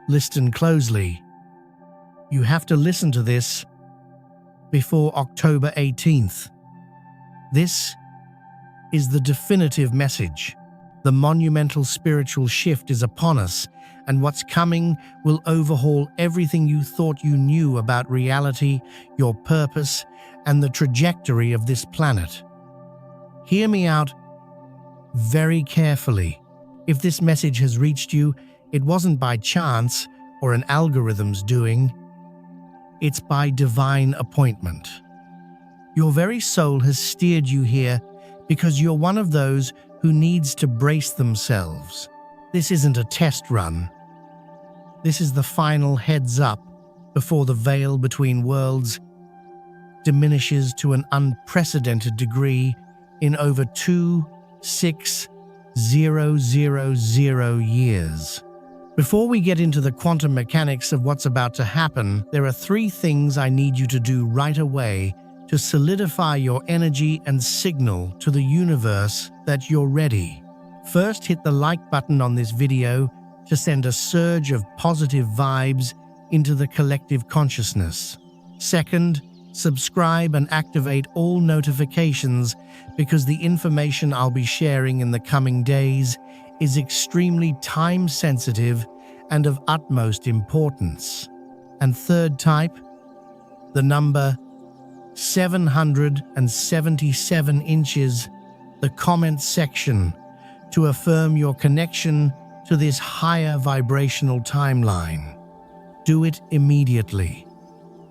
Listen closely. You have to listen to this before October 18th. This is the definitive message. The monumental spiritual shift is upon us, and what's coming will overhaul everything you thought you knew about reality, your purpose, and the trajectory of this planet. Hear me out very carefully. If this message has reached you, it wasn't by chance or an algorithm's doing. It's by divine appointment. Your very soul has steered you here because you're one of those who needs to brace themselves. This isn't a test run. This is the final heads up before the veil between worlds diminishes to an unprecedented degree in over 26,000 years. Before we get into the quantum mechanics of what's about to happen, there are 3 things I need you to do right away to solidify your energy and signal to the universe that you're ready. First, hit the like button on this video to send a surge of positive vibes into the collective consciousness. Second, subscribe and activate all notifications because the information I'll be sharing in the coming days is extremely time-sensitive and of utmost importance. And third, type the number 777 inches, the comment section, to affirm your connection to this higher vibrational timeline. Do it immediately.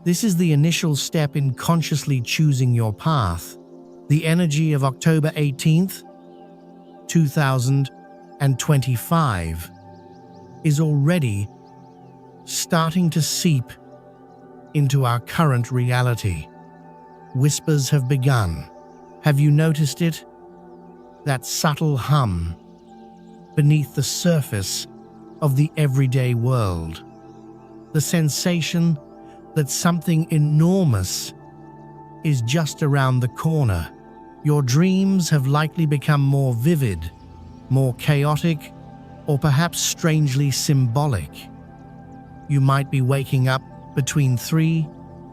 This is the initial step in consciously choosing your path. The energy of October 18th, 2025 is already starting to seep into our current reality. Whispers have begun. Have you noticed it? That subtle hum beneath the surface of the everyday world. The sensation that something enormous is just around the corner. Your dreams have likely become more vivid, more chaotic, or perhaps strangely symbolic. You might be waking up between 3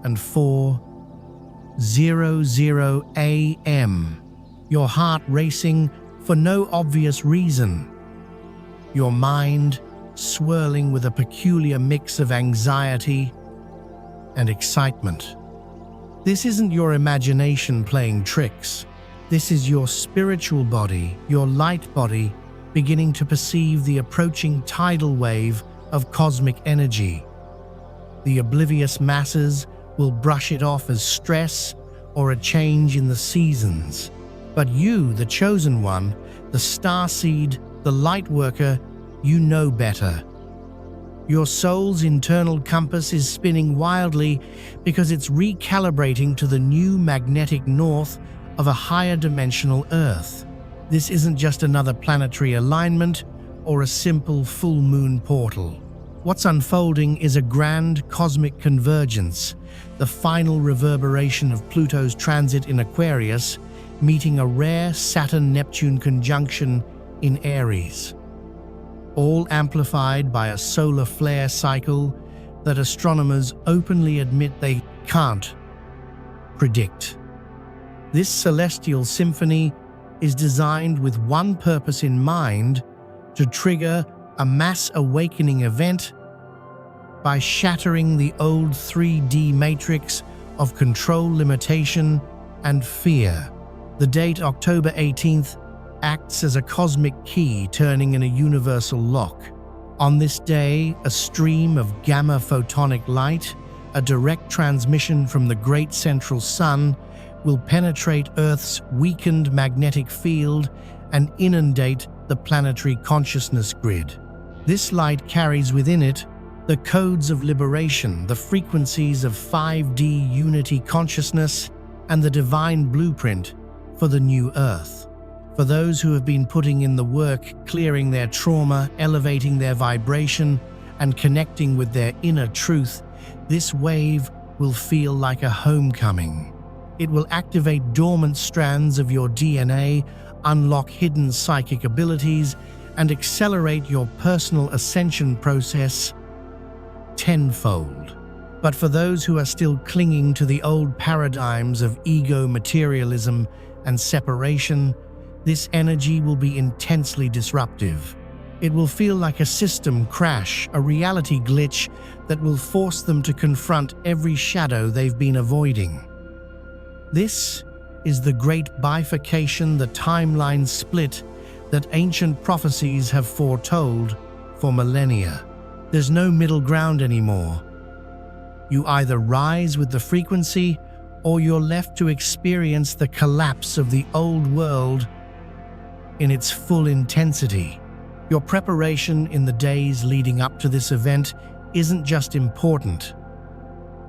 and 4:00 a.m., your heart racing for no obvious reason, your mind swirling with a peculiar mix of anxiety and excitement. This isn't your imagination playing tricks. This is your spiritual body, your light body, beginning to perceive the approaching tidal wave of cosmic energy. The oblivious masses will brush it off as stress or a change in the seasons. But you, the chosen one, the starseed, the light worker, you know better. Your soul's internal compass is spinning wildly because it's recalibrating to the new magnetic north of a higher dimensional Earth. This isn't just another planetary alignment or a simple full moon portal. What's unfolding is a grand cosmic convergence, the final reverberation of Pluto's transit in Aquarius, meeting a rare Saturn-Neptune conjunction in Aries. All amplified by a solar flare cycle that astronomers openly admit they can't predict. This celestial symphony is designed with one purpose in mind: to trigger a mass awakening event by shattering the old 3D matrix of control, limitation, and fear. The date October 18th acts as a cosmic key turning in a universal lock. On this day, a stream of gamma photonic light, a direct transmission from the great central sun, will penetrate Earth's weakened magnetic field and inundate the planetary consciousness grid. This light carries within it the codes of liberation, the frequencies of 5D unity consciousness, and the divine blueprint for the new Earth. For those who have been putting in the work, clearing their trauma, elevating their vibration, and connecting with their inner truth, this wave will feel like a homecoming. It will activate dormant strands of your DNA, unlock hidden psychic abilities, and accelerate your personal ascension process tenfold. But for those who are still clinging to the old paradigms of ego materialism and separation, this energy will be intensely disruptive. It will feel like a system crash, a reality glitch that will force them to confront every shadow they've been avoiding. This is the great bifurcation, the timeline split that ancient prophecies have foretold for millennia. There's no middle ground anymore. You either rise with the frequency or you're left to experience the collapse of the old world in its full intensity. Your preparation in the days leading up to this event isn't just important,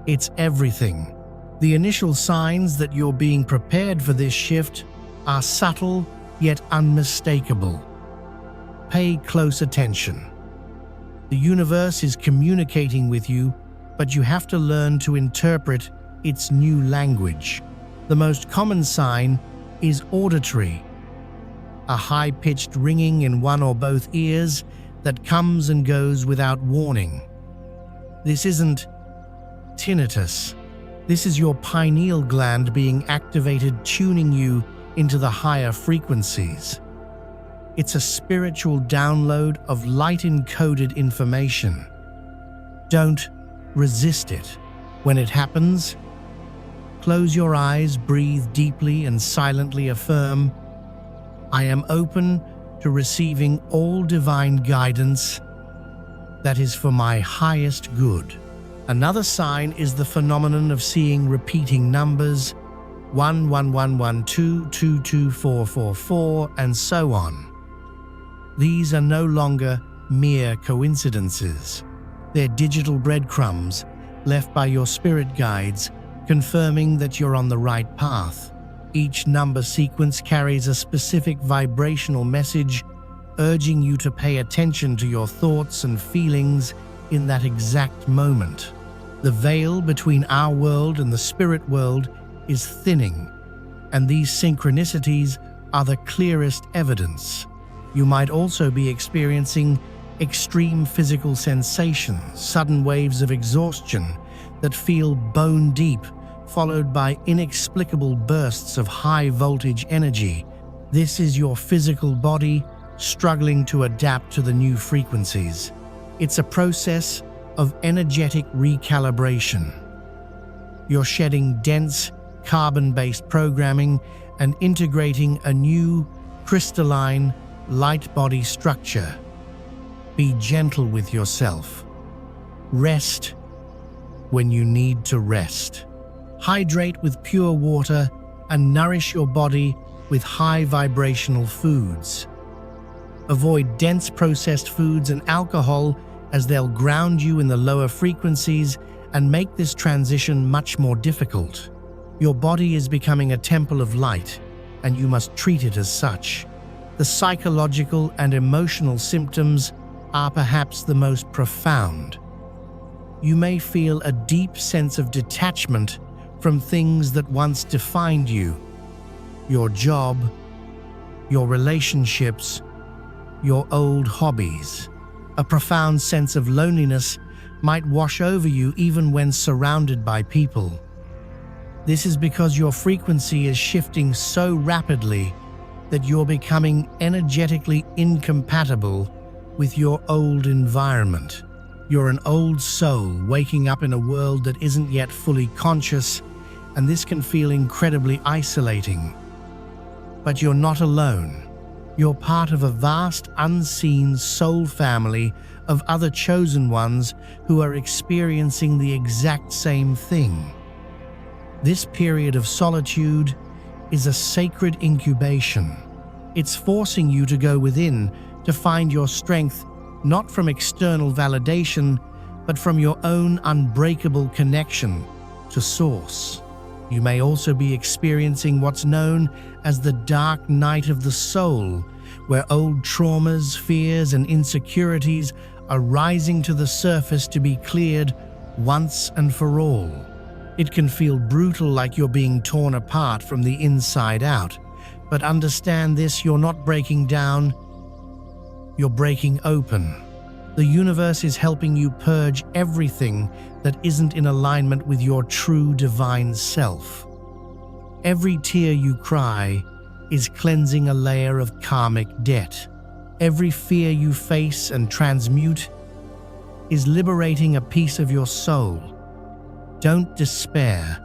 it's everything. The initial signs that you're being prepared for this shift are subtle yet unmistakable. Pay close attention. The universe is communicating with you, but you have to learn to interpret its new language. The most common sign is auditory, a high-pitched ringing in one or both ears that comes and goes without warning. This isn't tinnitus. This is your pineal gland being activated, tuning you into the higher frequencies. It's a spiritual download of light-encoded information. Don't resist it. When it happens, close your eyes, breathe deeply, and silently affirm, "I am open to receiving all divine guidance that is for my highest good." Another sign is the phenomenon of seeing repeating numbers, 11112, 22444, and so on. These are no longer mere coincidences. They're digital breadcrumbs left by your spirit guides, confirming that you're on the right path. Each number sequence carries a specific vibrational message, urging you to pay attention to your thoughts and feelings in that exact moment. The veil between our world and the spirit world is thinning, and these synchronicities are the clearest evidence. You might also be experiencing extreme physical sensations, sudden waves of exhaustion that feel bone deep, followed by inexplicable bursts of high-voltage energy. This is your physical body struggling to adapt to the new frequencies. It's a process of energetic recalibration. You're shedding dense, carbon-based programming and integrating a new, crystalline, light body structure. Be gentle with yourself. Rest when you need to rest. Hydrate with pure water and nourish your body with high vibrational foods. Avoid dense processed foods and alcohol, as they'll ground you in the lower frequencies and make this transition much more difficult. Your body is becoming a temple of light, and you must treat it as such. The psychological and emotional symptoms are perhaps the most profound. You may feel a deep sense of detachment from things that once defined you: your job, your relationships, your old hobbies. A profound sense of loneliness might wash over you even when surrounded by people. This is because your frequency is shifting so rapidly that you're becoming energetically incompatible with your old environment. You're an old soul waking up in a world that isn't yet fully conscious, and this can feel incredibly isolating. But you're not alone. You're part of a vast, unseen soul family of other chosen ones who are experiencing the exact same thing. This period of solitude is a sacred incubation. It's forcing you to go within to find your strength, not from external validation, but from your own unbreakable connection to Source. You may also be experiencing what's known as the dark night of the soul, where old traumas, fears, and insecurities are rising to the surface to be cleared once and for all. It can feel brutal, like you're being torn apart from the inside out. But understand this: you're not breaking down, you're breaking open. The universe is helping you purge everything that isn't in alignment with your true divine self. Every tear you cry is cleansing a layer of karmic debt. Every fear you face and transmute is liberating a piece of your soul. Don't despair.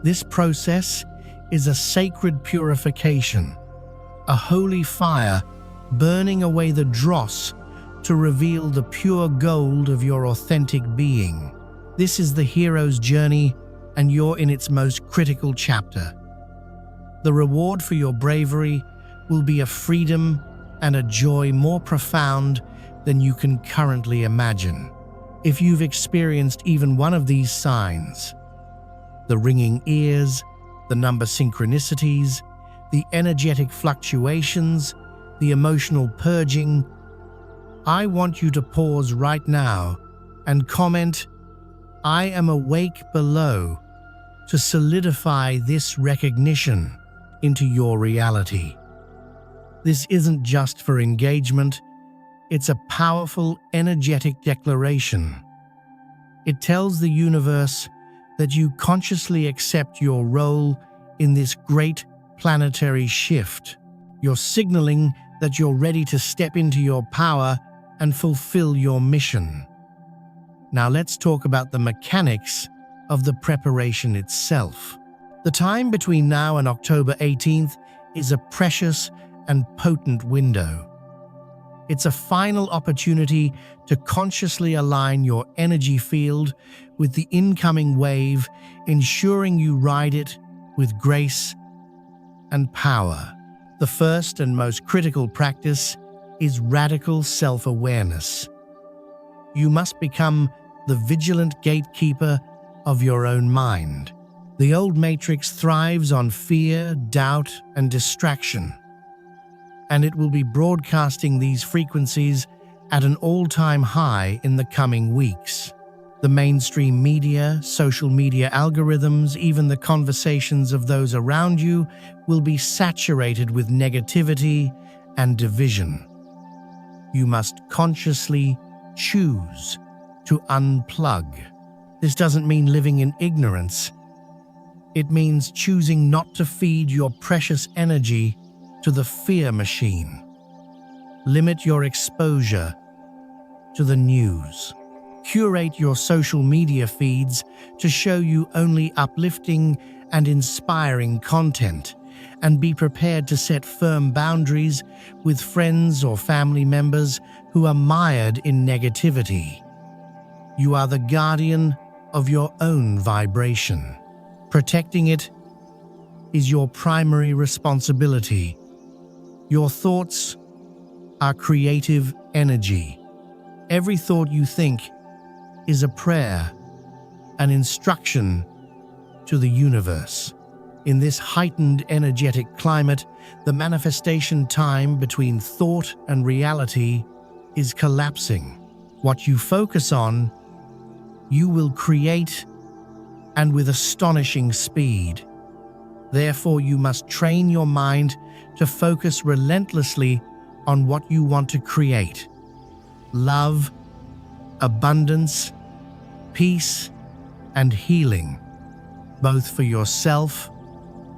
This process is a sacred purification, a holy fire burning away the dross to reveal the pure gold of your authentic being. This is the hero's journey, and you're in its most critical chapter. The reward for your bravery will be a freedom and a joy more profound than you can currently imagine. If you've experienced even one of these signs, the ringing ears, the number synchronicities, the energetic fluctuations, the emotional purging, I want you to pause right now and comment, "I am awake," below to solidify this recognition into your reality. This isn't just for engagement, it's a powerful, energetic declaration. It tells the universe that you consciously accept your role in this great planetary shift. You're signaling that you're ready to step into your power and fulfill your mission. Now let's talk about the mechanics of the preparation itself. The time between now and October 18th is a precious and potent window. It's a final opportunity to consciously align your energy field with the incoming wave, ensuring you ride it with grace and power. The first and most critical practice is radical self-awareness. You must become the vigilant gatekeeper of your own mind. The old matrix thrives on fear, doubt, and distraction, and it will be broadcasting these frequencies at an all-time high in the coming weeks. The mainstream media, social media algorithms, even the conversations of those around you will be saturated with negativity and division. You must consciously choose to unplug. This doesn't mean living in ignorance. It means choosing not to feed your precious energy to the fear machine. Limit your exposure to the news. Curate your social media feeds to show you only uplifting and inspiring content, and be prepared to set firm boundaries with friends or family members who are mired in negativity. You are the guardian of your own vibration. Protecting it is your primary responsibility. Your thoughts are creative energy. Every thought you think is a prayer, an instruction to the universe. In this heightened energetic climate, the manifestation time between thought and reality is collapsing. What you focus on, you will create, and with astonishing speed. Therefore, you must train your mind to focus relentlessly on what you want to create. Love, abundance, peace, and healing, both for yourself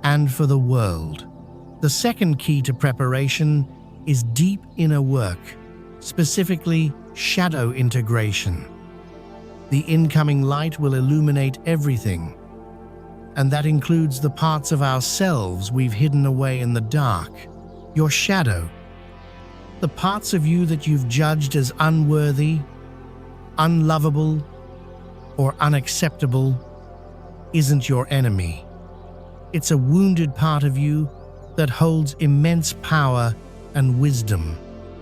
and for the world. The second key to preparation is deep inner work, specifically shadow integration. The incoming light will illuminate everything, and that includes the parts of ourselves we've hidden away in the dark. Your shadow, the parts of you that you've judged as unworthy, unlovable, or unacceptable, isn't your enemy. It's a wounded part of you that holds immense power and wisdom.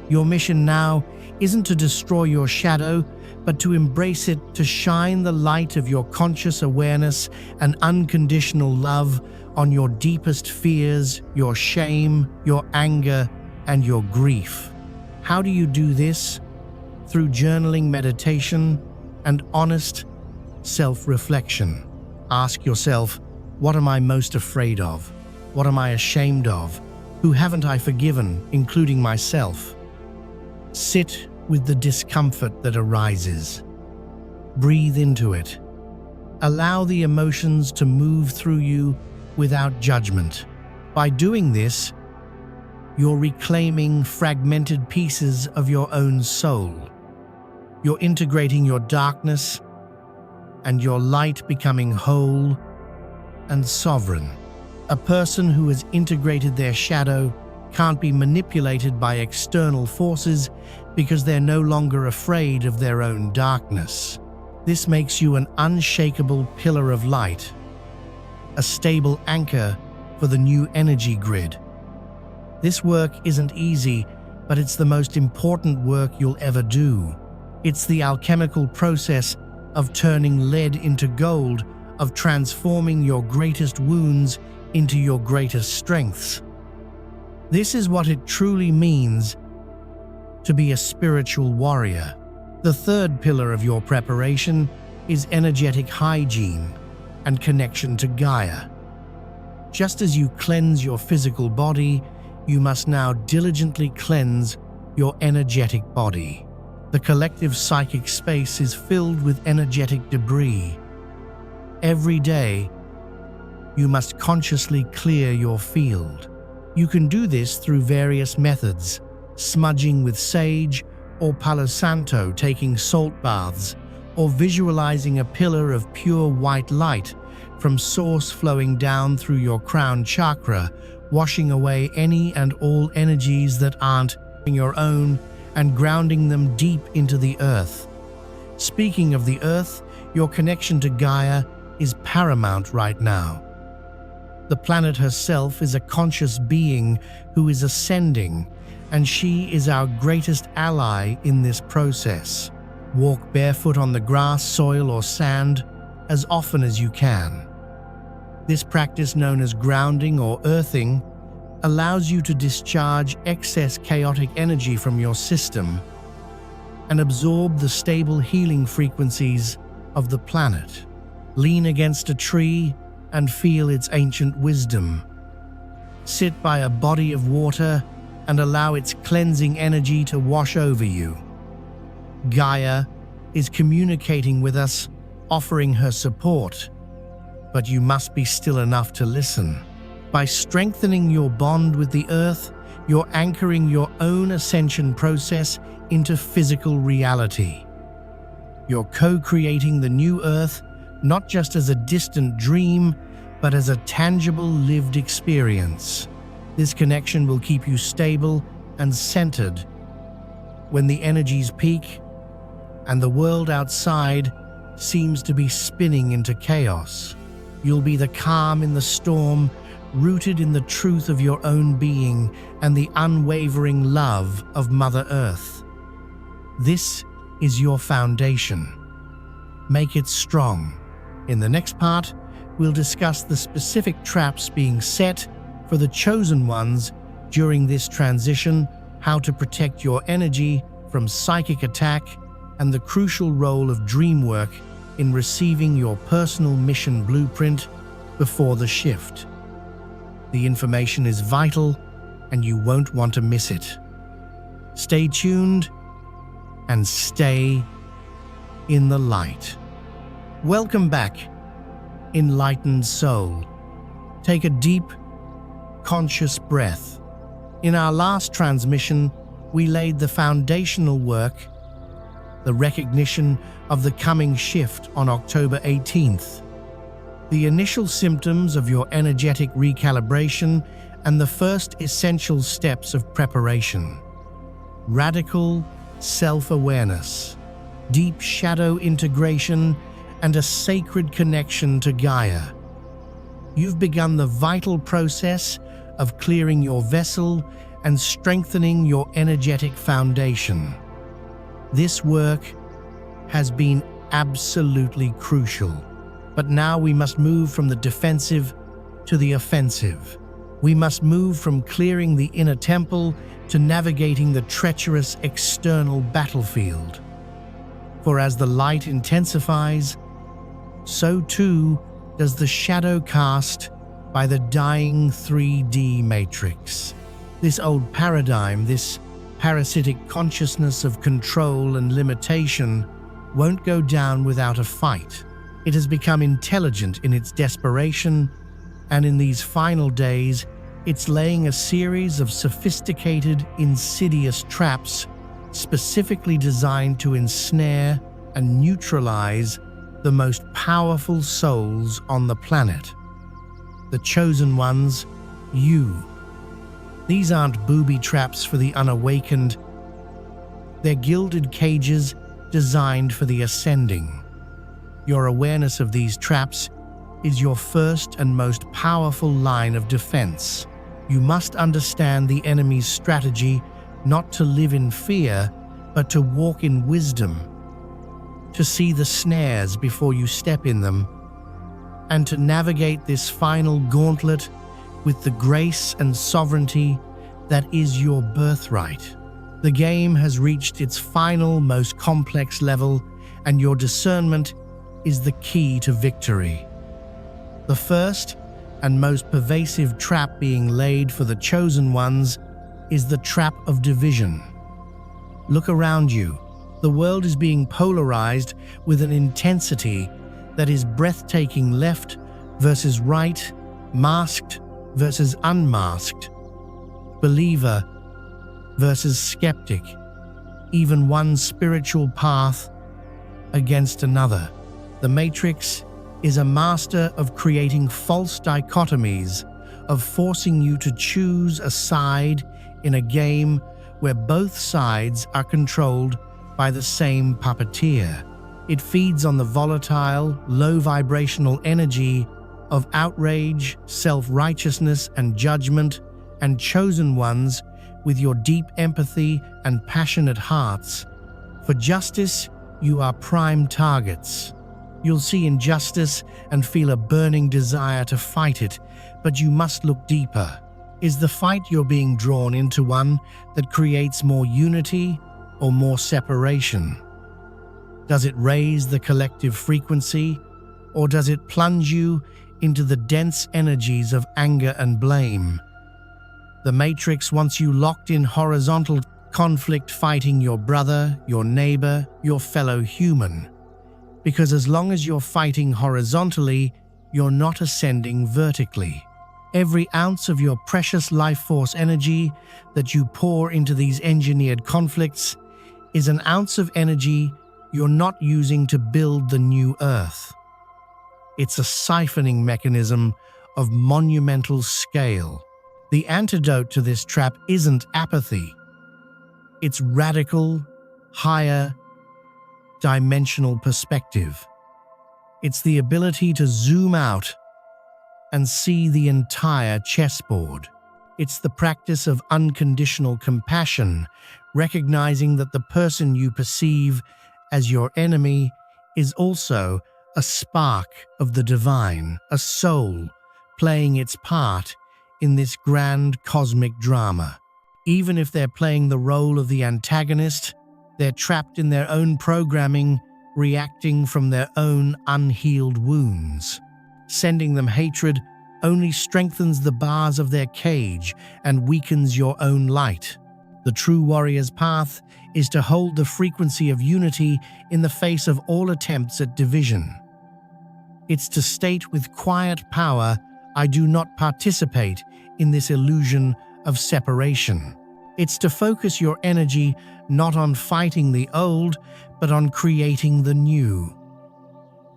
Your mission now isn't to destroy your shadow, but to embrace it, to shine the light of your conscious awareness and unconditional love on your deepest fears, your shame, your anger, and your grief. How do you do this? Through journaling, meditation, and honest self-reflection. Ask yourself, what am I most afraid of? What am I ashamed of? Who haven't I forgiven, including myself? Sit with the discomfort that arises. Breathe into it. Allow the emotions to move through you without judgment. By doing this, you're reclaiming fragmented pieces of your own soul. You're integrating your darkness and your light, becoming whole and sovereign. A person who has integrated their shadow can't be manipulated by external forces because they're no longer afraid of their own darkness. This makes you an unshakable pillar of light, a stable anchor for the new energy grid. This work isn't easy, but it's the most important work you'll ever do. It's the alchemical process of turning lead into gold, of transforming your greatest wounds into your greatest strengths. This is what it truly means to be a spiritual warrior. The third pillar of your preparation is energetic hygiene and connection to Gaia. Just as you cleanse your physical body, you must now diligently cleanse your energetic body. The collective psychic space is filled with energetic debris. Every day, you must consciously clear your field. You can do this through various methods: smudging with sage or Palo Santo, taking salt baths, or visualizing a pillar of pure white light from source flowing down through your crown chakra, washing away any and all energies that aren't your own and grounding them deep into the earth. Speaking of the earth, your connection to Gaia is paramount right now. The planet herself is a conscious being who is ascending, and she is our greatest ally in this process. Walk barefoot on the grass, soil, or sand as often as you can. This practice, known as grounding or earthing, allows you to discharge excess chaotic energy from your system and absorb the stable healing frequencies of the planet. Lean against a tree and feel its ancient wisdom. Sit by a body of water and allow its cleansing energy to wash over you. Gaia is communicating with us, offering her support, but you must be still enough to listen. By strengthening your bond with the earth, you're anchoring your own ascension process into physical reality. You're co-creating the new earth, not just as a distant dream, but as a tangible lived experience. This connection will keep you stable and centered when the energies peak and the world outside seems to be spinning into chaos. You'll be the calm in the storm, rooted in the truth of your own being and the unwavering love of Mother Earth. This is your foundation. Make it strong. In the next part, we'll discuss the specific traps being set for the chosen ones during this transition, how to protect your energy from psychic attack, and the crucial role of dream work in receiving your personal mission blueprint before the shift. The information is vital, and you won't want to miss it. Stay tuned and stay in the light. Welcome back, enlightened soul. Take a deep, conscious breath. In our last transmission, we laid the foundational work, the recognition of the coming shift on October 18th, the initial symptoms of your energetic recalibration, and the first essential steps of preparation. Radical self-awareness, deep shadow integration, and a sacred connection to Gaia. You've begun the vital process of clearing your vessel and strengthening your energetic foundation. This work has been absolutely crucial, but now we must move from the defensive to the offensive. We must move from clearing the inner temple to navigating the treacherous external battlefield. For as the light intensifies, so too does the shadow cast by the dying 3D matrix. This old paradigm, this parasitic consciousness of control and limitation won't go down without a fight. It has become intelligent in its desperation, and in these final days, it's laying a series of sophisticated, insidious traps specifically designed to ensnare and neutralize the most powerful souls on the planet. The chosen ones, you. These aren't booby traps for the unawakened. They're gilded cages designed for the ascending. Your awareness of these traps is your first and most powerful line of defense. You must understand the enemy's strategy, not to live in fear, but to walk in wisdom, to see the snares before you step in them, and to navigate this final gauntlet with the grace and sovereignty that is your birthright. The game has reached its final, most complex level, and your discernment is the key to victory. The first and most pervasive trap being laid for the chosen ones is the trap of division. Look around you. The world is being polarized with an intensity that is breathtaking: left versus right, masked versus unmasked, believer versus skeptic, even one spiritual path against another. The Matrix is a master of creating false dichotomies, of forcing you to choose a side in a game where both sides are controlled by the same puppeteer. It feeds on the volatile, low-vibrational energy of outrage, self-righteousness, and judgment, and chosen ones with your deep empathy and passionate hearts. For justice, you are prime targets. You'll see injustice and feel a burning desire to fight it, but you must look deeper. Is the fight you're being drawn into one that creates more unity or more separation? Does it raise the collective frequency, or does it plunge you into the dense energies of anger and blame? The Matrix wants you locked in horizontal conflict, fighting your brother, your neighbor, your fellow human. Because as long as you're fighting horizontally, you're not ascending vertically. Every ounce of your precious life force energy that you pour into these engineered conflicts is an ounce of energy you're not using to build the new Earth. It's a siphoning mechanism of monumental scale. The antidote to this trap isn't apathy. It's radical, higher, dimensional perspective. It's the ability to zoom out and see the entire chessboard. It's the practice of unconditional compassion, recognizing that the person you perceive as your enemy is also a spark of the divine, a soul playing its part in this grand cosmic drama. Even if they're playing the role of the antagonist, they're trapped in their own programming, reacting from their own unhealed wounds. Sending them hatred only strengthens the bars of their cage and weakens your own light. The true warrior's path is to hold the frequency of unity in the face of all attempts at division. It's to state with quiet power, "I do not participate in this illusion of separation." It's to focus your energy not on fighting the old, but on creating the new.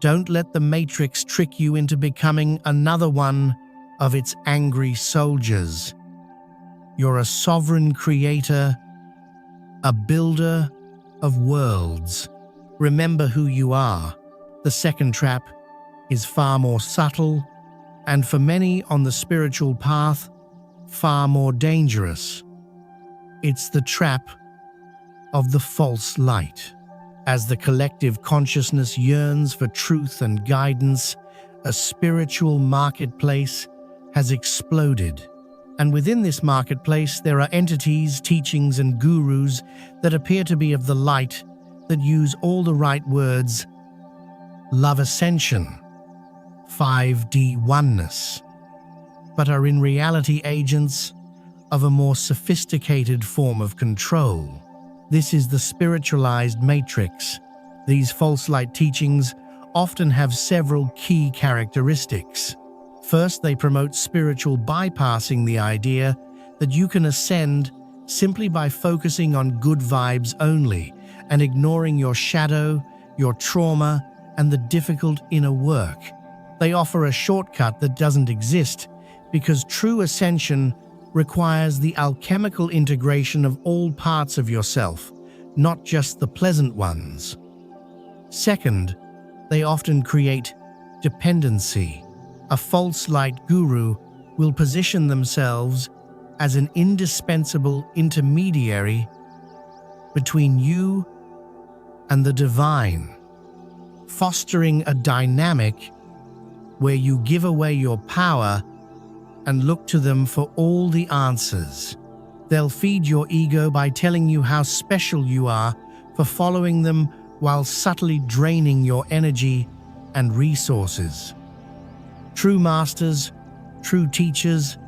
Don't let the Matrix trick you into becoming another one of its angry soldiers. You're a sovereign creator, a builder of worlds. Remember who you are. The second trap is far more subtle, and for many on the spiritual path, far more dangerous. It's the trap of the false light. As the collective consciousness yearns for truth and guidance, a spiritual marketplace has exploded. And within this marketplace, there are entities, teachings, and gurus that appear to be of the light, that use all the right words: love ascension, 5D oneness, but are in reality agents of a more sophisticated form of control. This is the spiritualized matrix. These false light teachings often have several key characteristics. First, they promote spiritual bypassing, the idea that you can ascend simply by focusing on good vibes only and ignoring your shadow, your trauma, and the difficult inner work. They offer a shortcut that doesn't exist because true ascension requires the alchemical integration of all parts of yourself, not just the pleasant ones. Second, they often create dependency. A false light guru will position themselves as an indispensable intermediary between you and the divine, fostering a dynamic where you give away your power and look to them for all the answers. They'll feed your ego by telling you how special you are for following them while subtly draining your energy and resources. True masters, true teachers,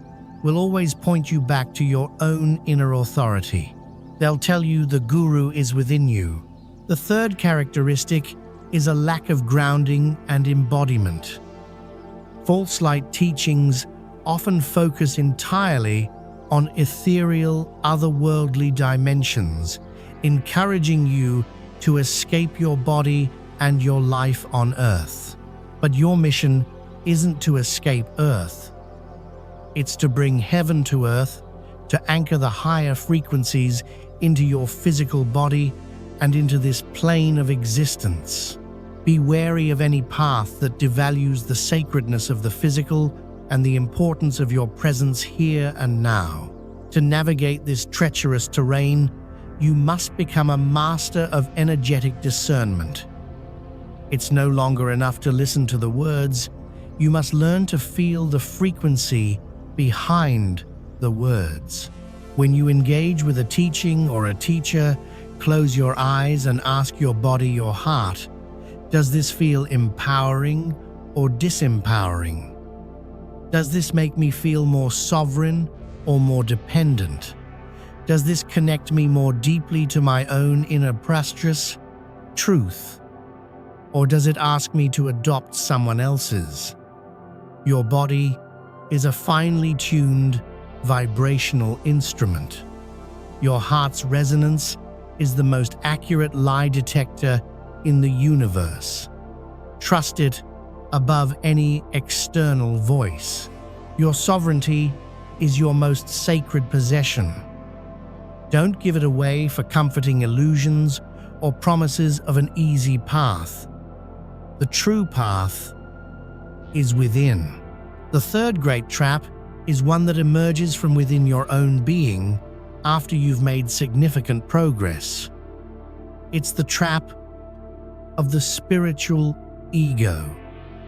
will always point you back to your own inner authority. They'll tell you the guru is within you. The third characteristic is a lack of grounding and embodiment. False light teachings often focus entirely on ethereal, otherworldly dimensions, encouraging you to escape your body and your life on Earth. But your mission isn't to escape Earth. It's to bring heaven to Earth, to anchor the higher frequencies into your physical body and into this plane of existence. Be wary of any path that devalues the sacredness of the physical and the importance of your presence here and now. To navigate this treacherous terrain, you must become a master of energetic discernment. It's no longer enough to listen to the words. You must learn to feel the frequency behind the words. When you engage with a teaching or a teacher, close your eyes and ask your body, your heart, does this feel empowering or disempowering? Does this make me feel more sovereign or more dependent? Does this connect me more deeply to my own inner precious truth? Or does it ask me to adopt someone else's? Your body is a finely tuned vibrational instrument. Your heart's resonance is the most accurate lie detector in the universe. Trust it above any external voice. Your sovereignty is your most sacred possession. Don't give it away for comforting illusions or promises of an easy path. The true path is within. The third great trap is one that emerges from within your own being after you've made significant progress. It's the trap of the spiritual ego.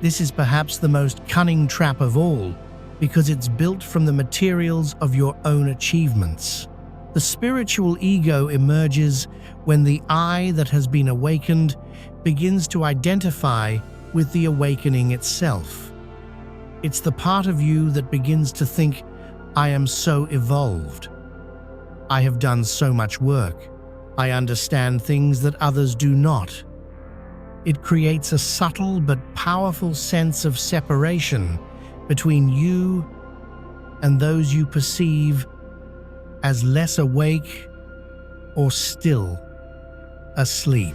This is perhaps the most cunning trap of all because it's built from the materials of your own achievements. The spiritual ego emerges when the I that has been awakened begins to identify with the awakening itself. It's the part of you that begins to think, I am so evolved. I have done so much work. I understand things that others do not. It creates a subtle but powerful sense of separation between you and those you perceive as less awake or still asleep.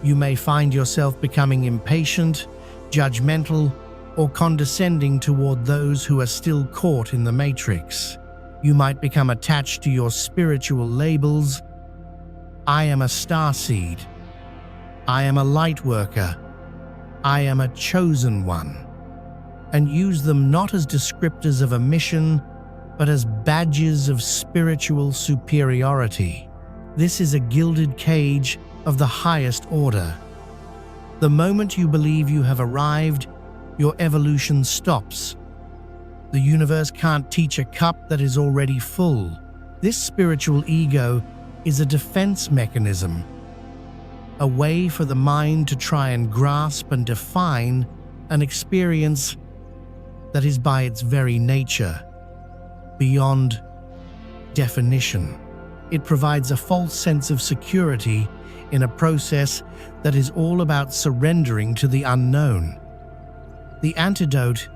You may find yourself becoming impatient, judgmental, or condescending toward those who are still caught in the matrix. You might become attached to your spiritual labels. I am a starseed. I am a light worker. I am a chosen one. And use them not as descriptors of a mission, but as badges of spiritual superiority. This is a gilded cage of the highest order. The moment you believe you have arrived, your evolution stops. The universe can't teach a cup that is already full. This spiritual ego is a defense mechanism, a way for the mind to try and grasp and define an experience that is by its very nature beyond definition. It provides a false sense of security in a process that is all about surrendering to the unknown. The antidote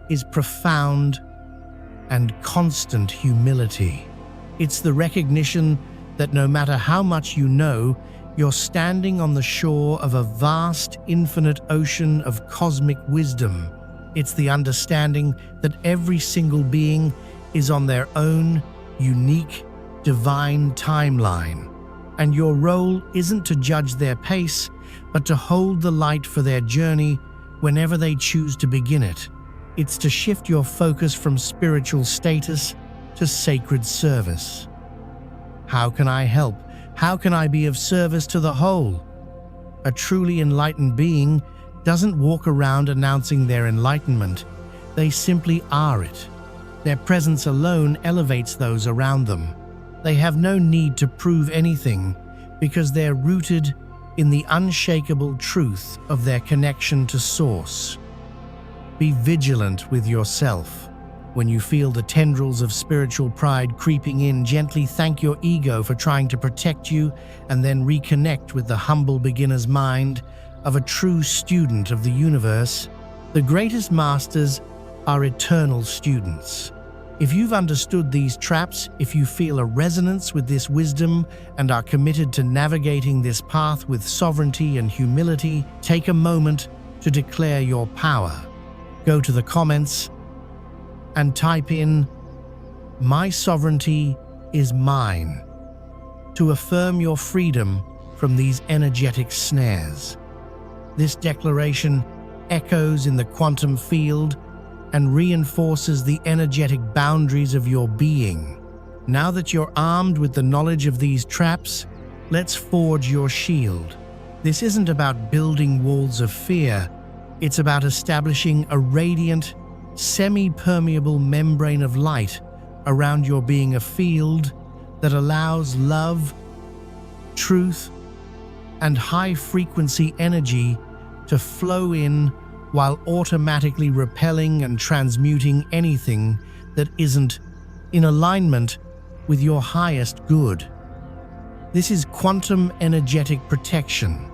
is profound and constant humility. It's the recognition that no matter how much you know, you're standing on the shore of a vast, infinite ocean of cosmic wisdom. It's the understanding that every single being is on their own, unique, divine timeline. And your role isn't to judge their pace, but to hold the light for their journey whenever they choose to begin it. It's to shift your focus from spiritual status to sacred service. How can I help? How can I be of service to the whole? A truly enlightened being doesn't walk around announcing their enlightenment. They simply are it. Their presence alone elevates those around them. They have no need to prove anything because they're rooted in the unshakable truth of their connection to Source. Be vigilant with yourself. When you feel the tendrils of spiritual pride creeping in, gently thank your ego for trying to protect you and then reconnect with the humble beginner's mind of a true student of the universe. The greatest masters are eternal students. If you've understood these traps, if you feel a resonance with this wisdom and are committed to navigating this path with sovereignty and humility, take a moment to declare your power. Go to the comments and type in, "My sovereignty is mine," to affirm your freedom from these energetic snares. This declaration echoes in the quantum field and reinforces the energetic boundaries of your being. Now that you're armed with the knowledge of these traps, let's forge your shield. This isn't about building walls of fear. It's about establishing a radiant, semi-permeable membrane of light around your being, a field that allows love, truth, and high-frequency energy to flow in while automatically repelling and transmuting anything that isn't in alignment with your highest good. This is quantum energetic protection,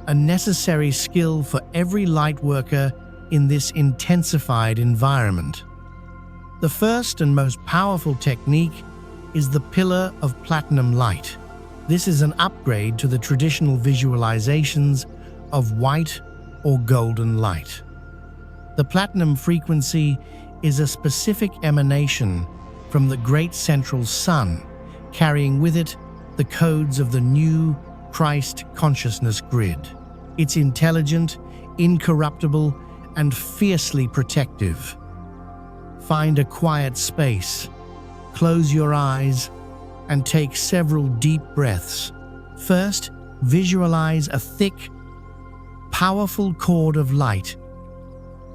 a necessary skill for every light worker in this intensified environment. The first and most powerful technique is the Pillar of Platinum Light. This is an upgrade to the traditional visualizations of white or golden light. The platinum frequency is a specific emanation from the great central sun, carrying with it the codes of the new Christ consciousness grid. It's intelligent, incorruptible, and fiercely protective. Find a quiet space, close your eyes, and take several deep breaths. First, visualize a thick, powerful cord of light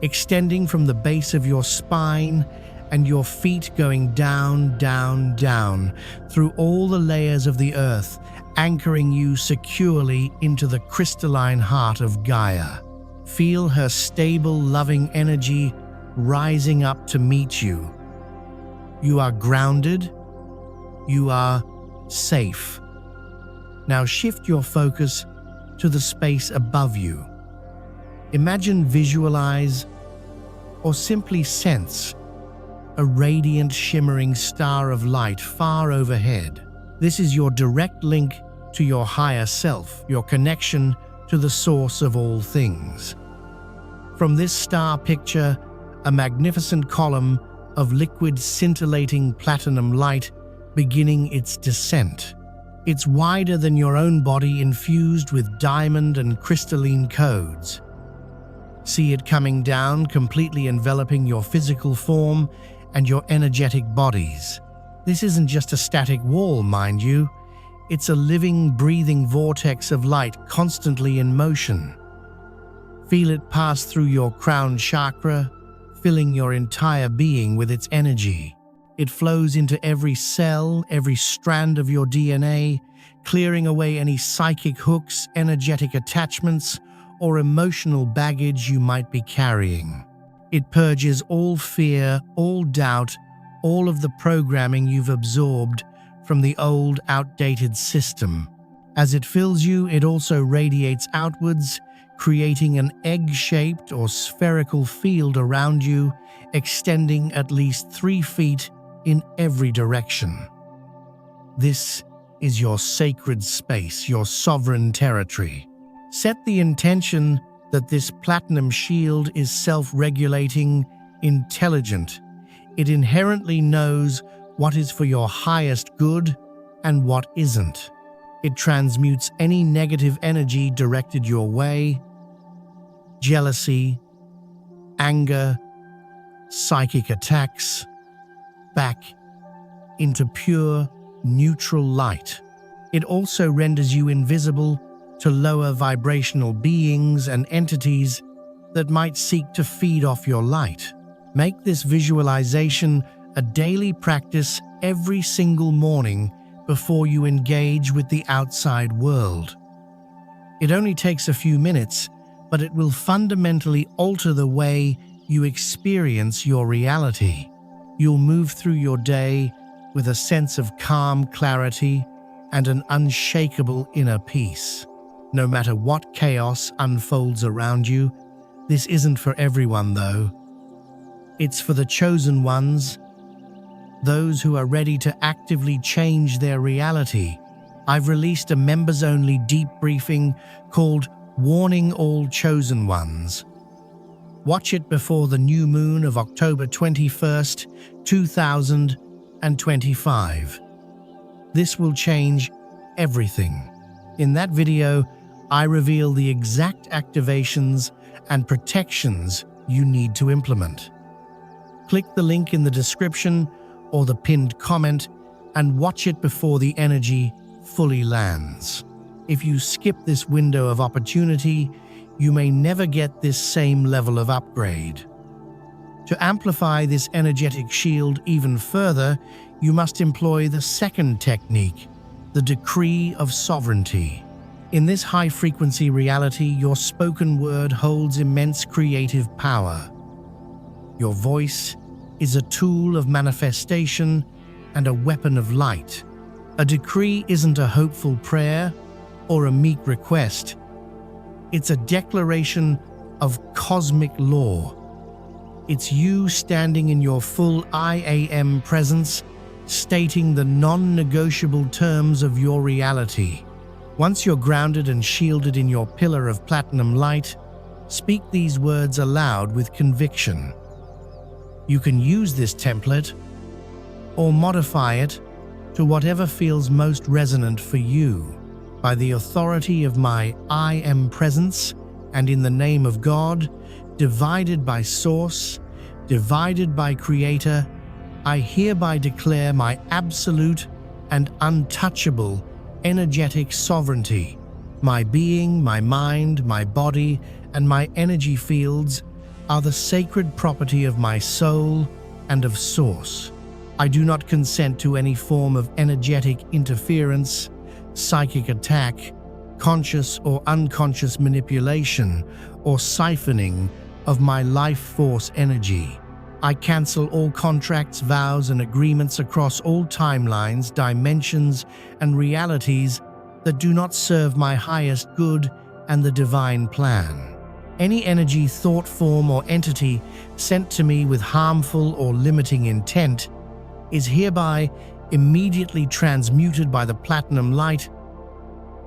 extending from the base of your spine and your feet, going down, down, down through all the layers of the earth, anchoring you securely into the crystalline heart of Gaia. Feel her stable, loving energy rising up to meet you. You are grounded. You are safe. Now shift your focus to the space above you. Imagine, visualize, or simply sense a radiant, shimmering star of light far overhead. This is your direct link to your higher self, your connection to the source of all things. From this star, picture a magnificent column of liquid, scintillating platinum light beginning its descent. It's wider than your own body, infused with diamond and crystalline codes. See it coming down, completely enveloping your physical form and your energetic bodies. This isn't just a static wall, mind you. It's a living, breathing vortex of light constantly in motion. Feel it pass through your crown chakra, filling your entire being with its energy. It flows into every cell, every strand of your DNA, clearing away any psychic hooks, energetic attachments, or emotional baggage you might be carrying. It purges all fear, all doubt, all of the programming you've absorbed from the old, outdated system. As it fills you, it also radiates outwards, creating an egg-shaped or spherical field around you, extending at least 3 feet in every direction. This is your sacred space, your sovereign territory. Set the intention that this platinum shield is self-regulating, intelligent. It inherently knows what is for your highest good and what isn't. It transmutes any negative energy directed your way, jealousy, anger, psychic attacks, back into pure, neutral light. It also renders you invisible to lower vibrational beings and entities that might seek to feed off your light. Make this visualization a daily practice every single morning before you engage with the outside world. It only takes a few minutes, but it will fundamentally alter the way you experience your reality. You'll move through your day with a sense of calm clarity and an unshakable inner peace. No matter what chaos unfolds around you, this isn't for everyone though. It's for the chosen ones, those who are ready to actively change their reality. I've released a members-only deep briefing called Warning All Chosen Ones. Watch it before the new moon of October 21st, 2025. This will change everything. In that video, I reveal the exact activations and protections you need to implement. Click the link in the description or the pinned comment and watch it before the energy fully lands. If you skip this window of opportunity, you may never get this same level of upgrade. To amplify this energetic shield even further, you must employ the second technique, the decree of sovereignty. In this high-frequency reality, your spoken word holds immense creative power. Your voice is a tool of manifestation and a weapon of light. A decree isn't a hopeful prayer or a meek request. It's a declaration of cosmic law. It's you standing in your full I Am presence, stating the non-negotiable terms of your reality. Once you're grounded and shielded in your pillar of platinum light, speak these words aloud with conviction. You can use this template or modify it to whatever feels most resonant for you. By the authority of my I Am presence and in the name of God, divided by source, divided by creator, I hereby declare my absolute and untouchable energetic sovereignty. My being, my mind, my body, and my energy fields are the sacred property of my soul and of source. I do not consent to any form of energetic interference, psychic attack, conscious or unconscious manipulation, or siphoning of my life force energy. I cancel all contracts, vows, and agreements across all timelines, dimensions, and realities that do not serve my highest good and the divine plan. Any energy, thought form, or entity sent to me with harmful or limiting intent is hereby immediately transmuted by the platinum light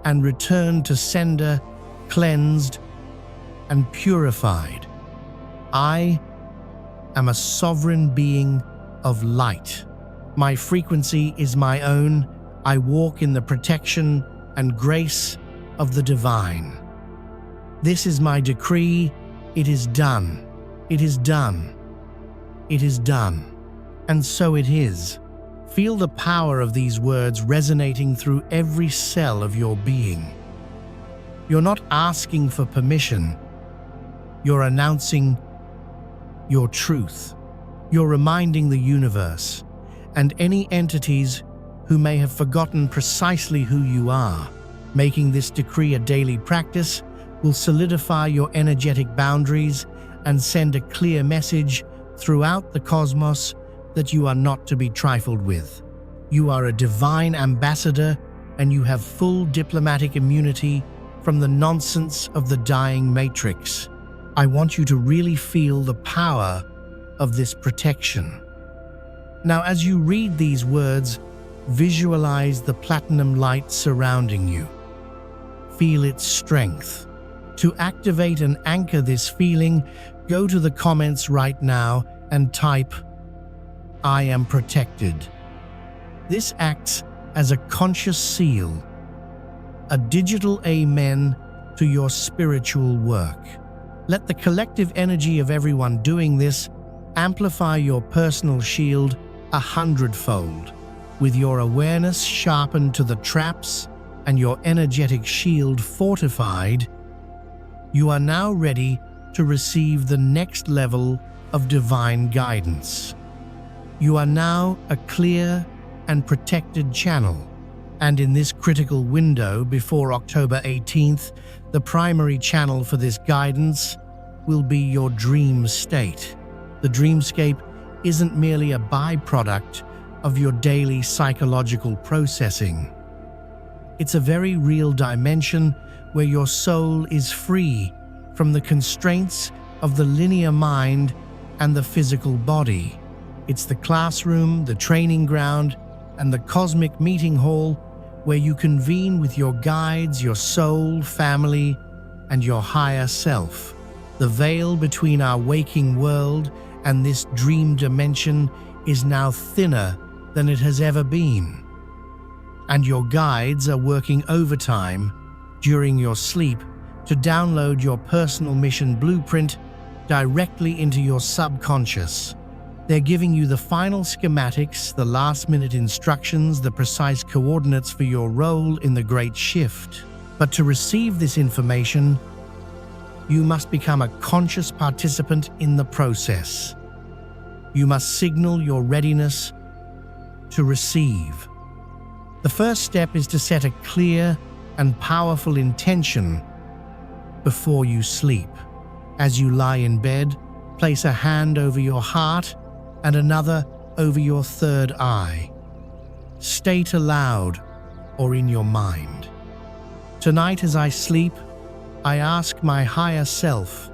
and returned to sender, cleansed and purified. I am a sovereign being of light. My frequency is my own. I walk in the protection and grace of the divine. This is my decree. It is done. It is done. It is done. And so it is. Feel the power of these words resonating through every cell of your being. You're not asking for permission. You're announcing your truth. You're reminding the universe and any entities who may have forgotten precisely who you are. Making this decree a daily practice will solidify your energetic boundaries and send a clear message throughout the cosmos that you are not to be trifled with. You are a divine ambassador, and you have full diplomatic immunity from the nonsense of the dying matrix. I want you to really feel the power of this protection. Now, as you read these words, visualize the platinum light surrounding you. Feel its strength. To activate and anchor this feeling, go to the comments right now and type, "I am protected." This acts as a conscious seal, a digital amen to your spiritual work. Let the collective energy of everyone doing this amplify your personal shield 100-fold. With your awareness sharpened to the traps and your energetic shield fortified, you are now ready to receive the next level of divine guidance. You are now a clear and protected channel, and in this critical window before October 18th, the primary channel for this guidance will be your dream state. The dreamscape isn't merely a byproduct of your daily psychological processing. It's a very real dimension where your soul is free from the constraints of the linear mind and the physical body. It's the classroom, the training ground, and the cosmic meeting hall where you convene with your guides, your soul, family, and your higher self. The veil between our waking world and this dream dimension is now thinner than it has ever been. And your guides are working overtime during your sleep to download your personal mission blueprint directly into your subconscious. They're giving you the final schematics, the last-minute instructions, the precise coordinates for your role in the Great Shift. But to receive this information, you must become a conscious participant in the process. You must signal your readiness to receive. The first step is to set a clear and powerful intention before you sleep. As you lie in bed, place a hand over your heart and another over your third eye. State aloud or in your mind, "Tonight as I sleep, I ask my higher self,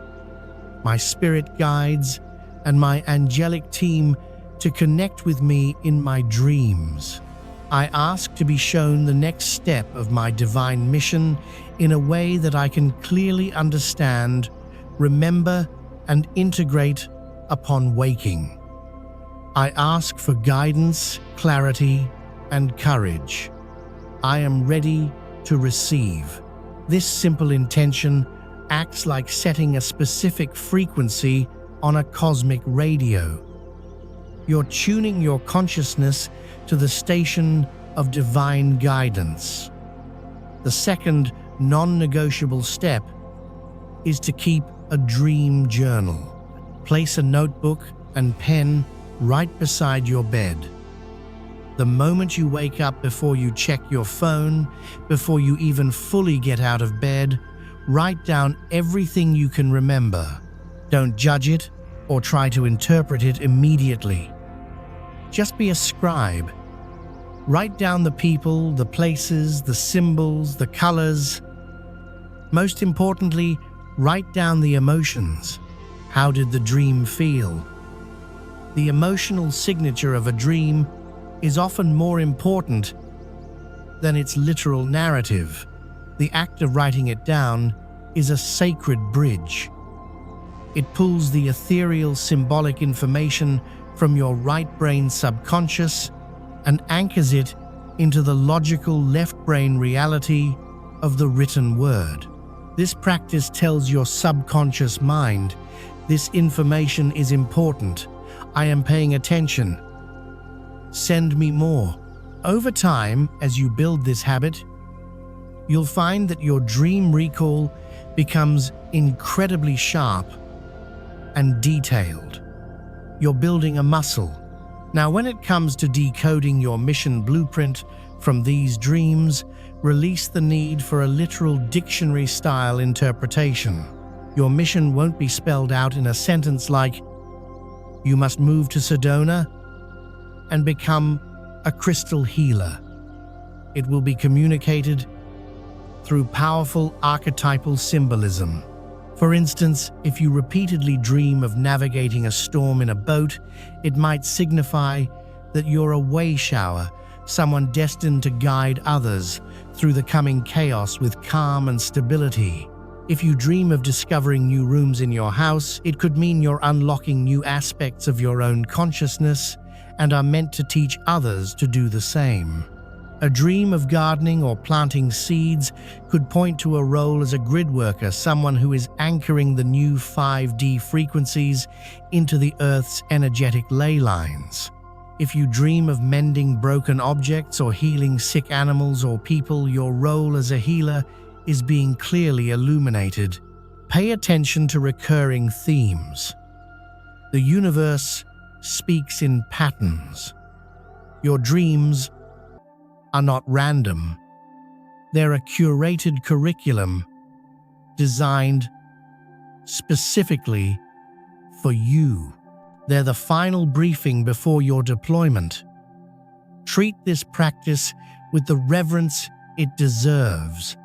my spirit guides, and my angelic team to connect with me in my dreams. I ask to be shown the next step of my divine mission in a way that I can clearly understand, remember, and integrate upon waking. I ask for guidance, clarity, and courage. I am ready to receive." This simple intention acts like setting a specific frequency on a cosmic radio. You're tuning your consciousness to the station of divine guidance. The second non-negotiable step is to keep a dream journal. Place a notebook and pen right beside your bed. The moment you wake up, before you check your phone, before you even fully get out of bed, write down everything you can remember. Don't judge it or try to interpret it immediately. Just be a scribe. Write down the people, the places, the symbols, the colors. Most importantly, write down the emotions. How did the dream feel? The emotional signature of a dream is often more important than its literal narrative. The act of writing it down is a sacred bridge. It pulls the ethereal symbolic information from your right brain subconscious and anchors it into the logical left brain reality of the written word. This practice tells your subconscious mind, "This information is important. I am paying attention. Send me more." Over time, as you build this habit, you'll find that your dream recall becomes incredibly sharp and detailed. You're building a muscle. Now, when it comes to decoding your mission blueprint from these dreams, release the need for a literal dictionary-style interpretation. Your mission won't be spelled out in a sentence like, "You must move to Sedona," and become a crystal healer. It will be communicated through powerful archetypal symbolism. For instance, if you repeatedly dream of navigating a storm in a boat, it might signify that you're a way shower, someone destined to guide others through the coming chaos with calm and stability. If you dream of discovering new rooms in your house, it could mean you're unlocking new aspects of your own consciousness and are meant to teach others to do the same. A dream of gardening or planting seeds could point to a role as a grid worker, someone who is anchoring the new 5D frequencies into the Earth's energetic ley lines. If you dream of mending broken objects or healing sick animals or people, your role as a healer is being clearly illuminated. Pay attention to recurring themes. The universe speaks in patterns. Your dreams are not random. They're a curated curriculum designed specifically for you. They're the final briefing before your deployment. Treat this practice with the reverence it deserves.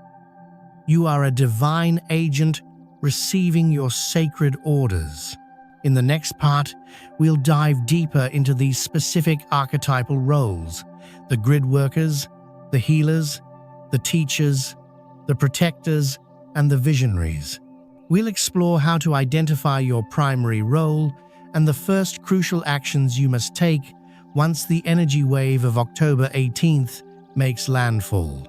You are a divine agent receiving your sacred orders. In the next part, we'll dive deeper into these specific archetypal roles: the grid workers, the healers, the teachers, the protectors, and the visionaries. We'll explore how to identify your primary role and the first crucial actions you must take once the energy wave of October 18th makes landfall.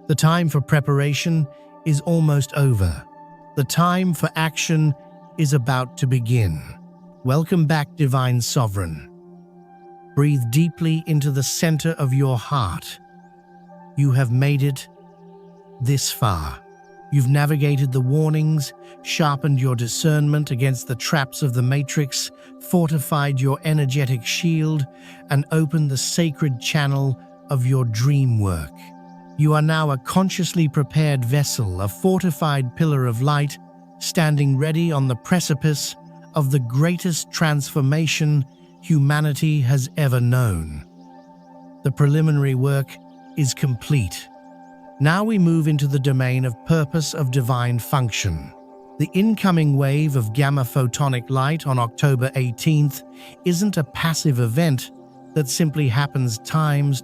The time for preparation is almost over. The time for action is about to begin. Welcome back, Divine Sovereign. Breathe deeply into the center of your heart. You have made it this far. You've navigated the warnings, sharpened your discernment against the traps of the Matrix, fortified your energetic shield, and opened the sacred channel of your dream work. You are now a consciously prepared vessel, a fortified pillar of light, standing ready on the precipice of the greatest transformation humanity has ever known. The preliminary work is complete. Now we move into the domain of purpose of divine function. The incoming wave of gamma photonic light on October 18th isn't a passive event that simply happens times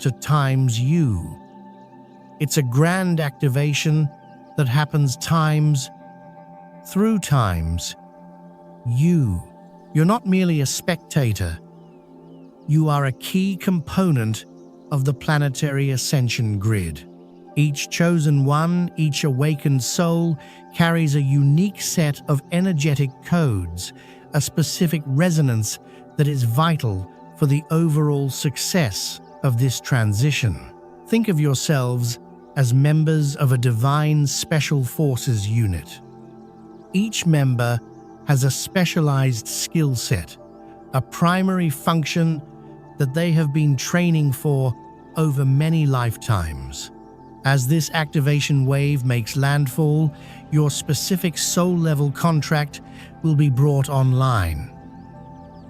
you. It's a grand activation that happens times through times you. You're not merely a spectator. You are a key component of the planetary ascension grid. Each chosen one, each awakened soul, carries a unique set of energetic codes, a specific resonance that is vital for the overall success of this transition. Think of yourselves as members of a divine special forces unit. Each member has a specialized skill set, a primary function that they have been training for over many lifetimes. As this activation wave makes landfall, your specific soul-level contract will be brought online.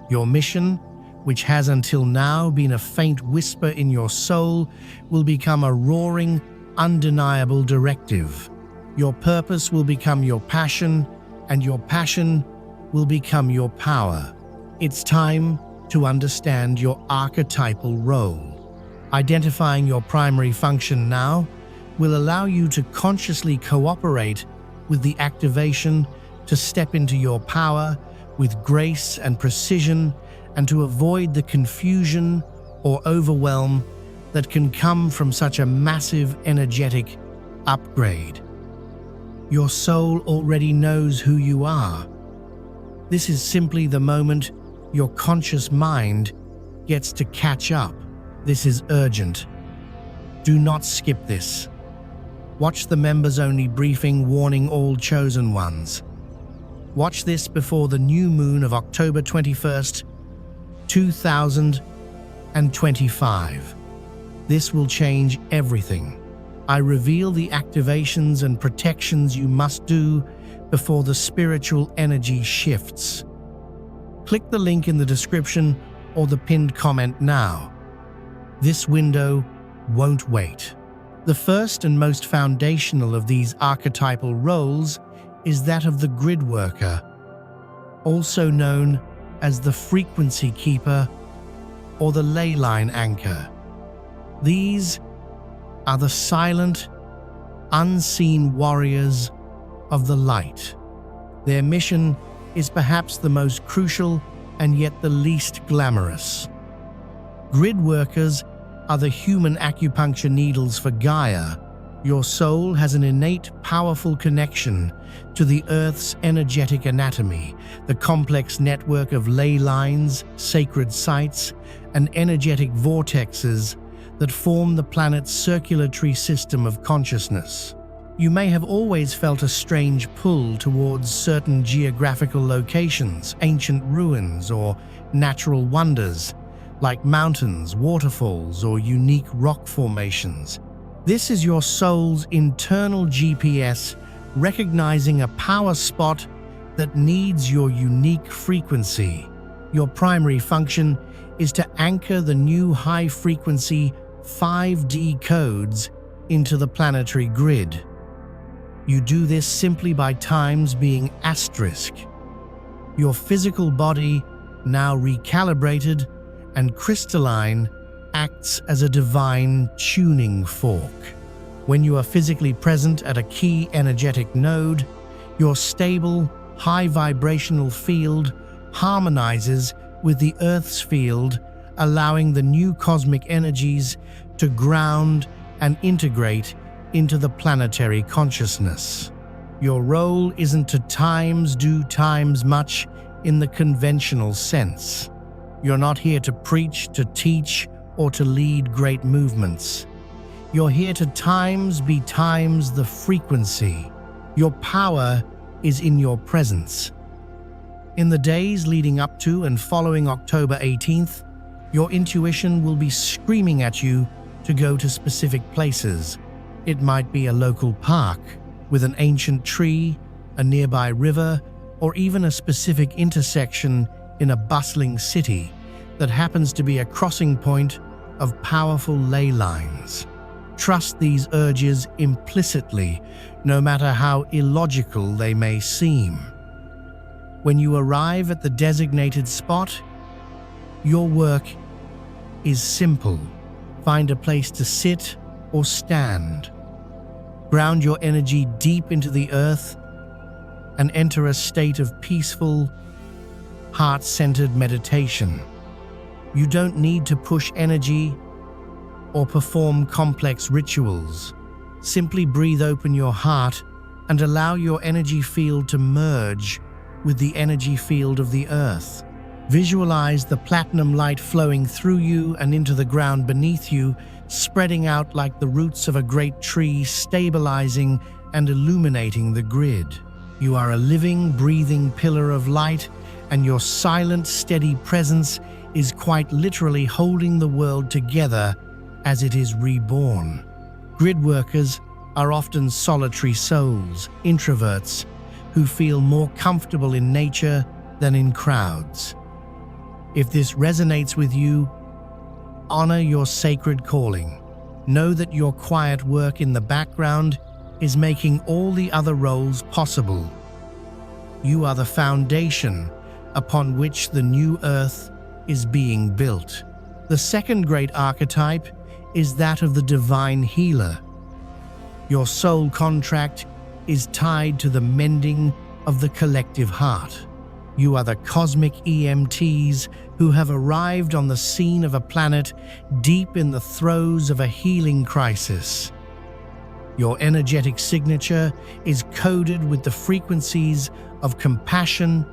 Your mission, which has until now been a faint whisper in your soul, will become a roaring, undeniable directive. Your purpose will become your passion, and your passion will become your power. It's time to understand your archetypal role. Identifying your primary function now will allow you to consciously cooperate with the activation, to step into your power with grace and precision, and to avoid the confusion or overwhelm that can come from such a massive energetic upgrade. Your soul already knows who you are. This is simply the moment your conscious mind gets to catch up. This is urgent. Do not skip this. Watch the members-only briefing warning all chosen ones. Watch this before the new moon of October 21st, 2025. This will change everything. I reveal the activations and protections you must do before the spiritual energy shifts. Click the link in the description or the pinned comment now. This window won't wait. The first and most foundational of these archetypal roles is that of the grid worker, also known as the frequency keeper or the ley line anchor. These are the silent, unseen warriors of the light. Their mission is perhaps the most crucial and yet the least glamorous. Grid workers are the human acupuncture needles for Gaia. Your soul has an innate, powerful connection to the Earth's energetic anatomy, the complex network of ley lines, sacred sites, and energetic vortexes that form the planet's circulatory system of consciousness. You may have always felt a strange pull towards certain geographical locations, ancient ruins, or natural wonders, like mountains, waterfalls, or unique rock formations. This is your soul's internal GPS recognizing a power spot that needs your unique frequency. Your primary function is to anchor the new high-frequency 5D codes into the planetary grid. You do this simply by times being asterisk. Your physical body, now recalibrated and crystalline, acts as a divine tuning fork. When you are physically present at a key energetic node, your stable, high vibrational field harmonizes with the Earth's field, allowing the new cosmic energies to ground and integrate into the planetary consciousness. Your role isn't to do times much in the conventional sense. You're not here to preach, to teach, or to lead great movements. You're here to be times the frequency. Your power is in your presence. In the days leading up to and following October 18th, your intuition will be screaming at you to go to specific places. It might be a local park with an ancient tree, a nearby river, or even a specific intersection in a bustling city that happens to be a crossing point of powerful ley lines. Trust these urges implicitly, no matter how illogical they may seem. When you arrive at the designated spot, your work is simple. Find a place to sit or stand. Ground your energy deep into the earth and enter a state of peaceful, heart-centered meditation. You don't need to push energy or perform complex rituals. Simply breathe open your heart and allow your energy field to merge with the energy field of the earth. Visualize the platinum light flowing through you and into the ground beneath you, spreading out like the roots of a great tree, stabilizing and illuminating the grid. You are a living, breathing pillar of light, and your silent, steady presence is quite literally holding the world together as it is reborn. Grid workers are often solitary souls, introverts, who feel more comfortable in nature than in crowds. If this resonates with you, honor your sacred calling. Know that your quiet work in the background is making all the other roles possible. You are the foundation upon which the new earth is being built. The second great archetype is that of the divine healer. Your soul contract is tied to the mending of the collective heart. You are the cosmic EMTs who have arrived on the scene of a planet deep in the throes of a healing crisis. Your energetic signature is coded with the frequencies of compassion,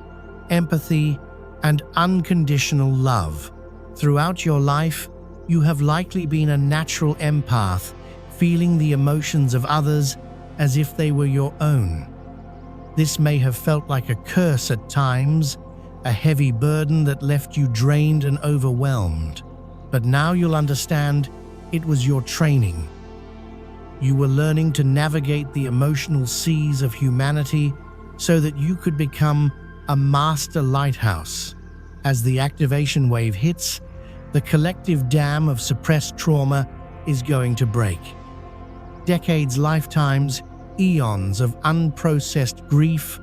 empathy, and unconditional love. Throughout your life, you have likely been a natural empath, feeling the emotions of others as if they were your own. This may have felt like a curse at times, a heavy burden that left you drained and overwhelmed. But now you'll understand it was your training. You were learning to navigate the emotional seas of humanity so that you could become a master lighthouse. As the activation wave hits, the collective dam of suppressed trauma is going to break. Decades, lifetimes, eons of unprocessed grief,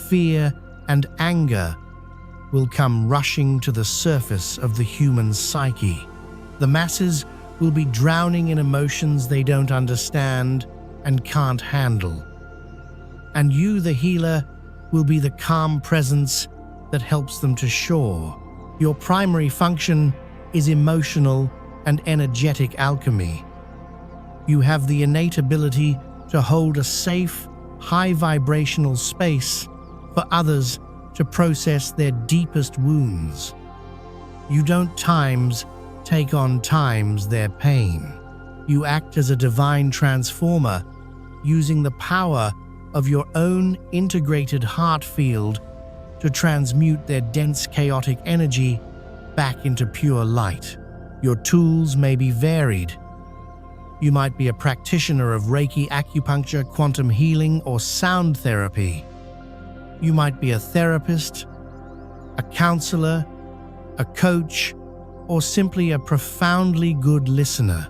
fear, and anger will come rushing to the surface of the human psyche. The masses will be drowning in emotions they don't understand and can't handle. And you, the healer, will be the calm presence that helps them to shore. Your primary function is emotional and energetic alchemy. You have the innate ability to hold a safe, high-vibrational space for others to process their deepest wounds. You don't take on their pain. You act as a divine transformer, using the power of your own integrated heart field to transmute their dense, chaotic energy back into pure light. Your tools may be varied. You might be a practitioner of Reiki, acupuncture, quantum healing, or sound therapy. You might be a therapist, a counselor, a coach, or simply a profoundly good listener.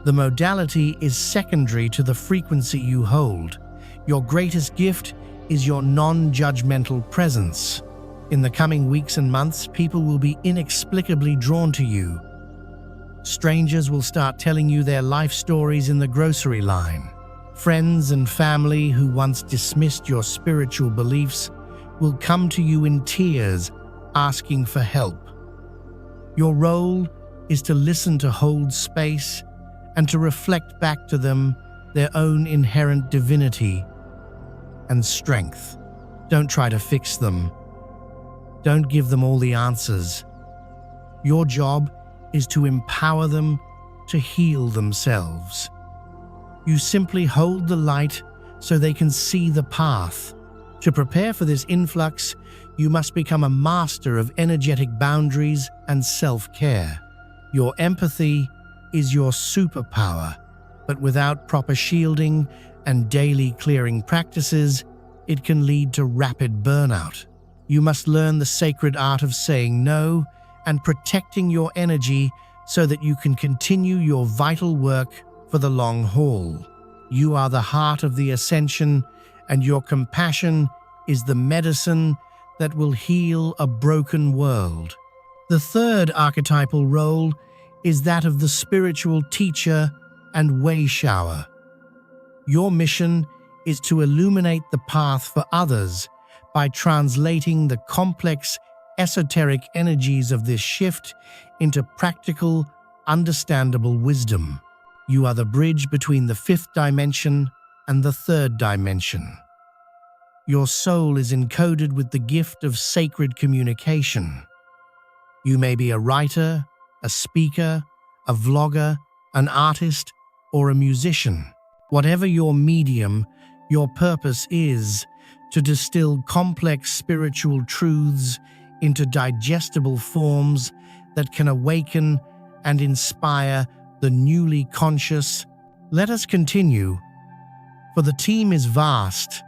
The modality is secondary to the frequency you hold. Your greatest gift is your non-judgmental presence. In the coming weeks and months, people will be inexplicably drawn to you. Strangers will start telling you their life stories in the grocery line. Friends and family who once dismissed your spiritual beliefs will come to you in tears, asking for help. Your role is to listen, to hold space, and to reflect back to them their own inherent divinity and strength. Don't try to fix them. Don't give them all the answers. Your job is to empower them to heal themselves. You simply hold the light so they can see the path. To prepare for this influx, you must become a master of energetic boundaries and self-care. Your empathy is your superpower, but without proper shielding and daily clearing practices, it can lead to rapid burnout. You must learn the sacred art of saying no and protecting your energy so that you can continue your vital work for the long haul. You are the heart of the ascension, and your compassion is the medicine that will heal a broken world. The third archetypal role is that of the spiritual teacher and way shower. Your mission is to illuminate the path for others by translating the complex, esoteric energies of this shift into practical, understandable wisdom. You are the bridge between the fifth dimension and the third dimension. Your soul is encoded with the gift of sacred communication. You may be a writer, a speaker, a vlogger, an artist, or a musician. Whatever your medium, your purpose is to distill complex spiritual truths into digestible forms that can awaken and inspire the newly conscious. Let us continue, for the team is vast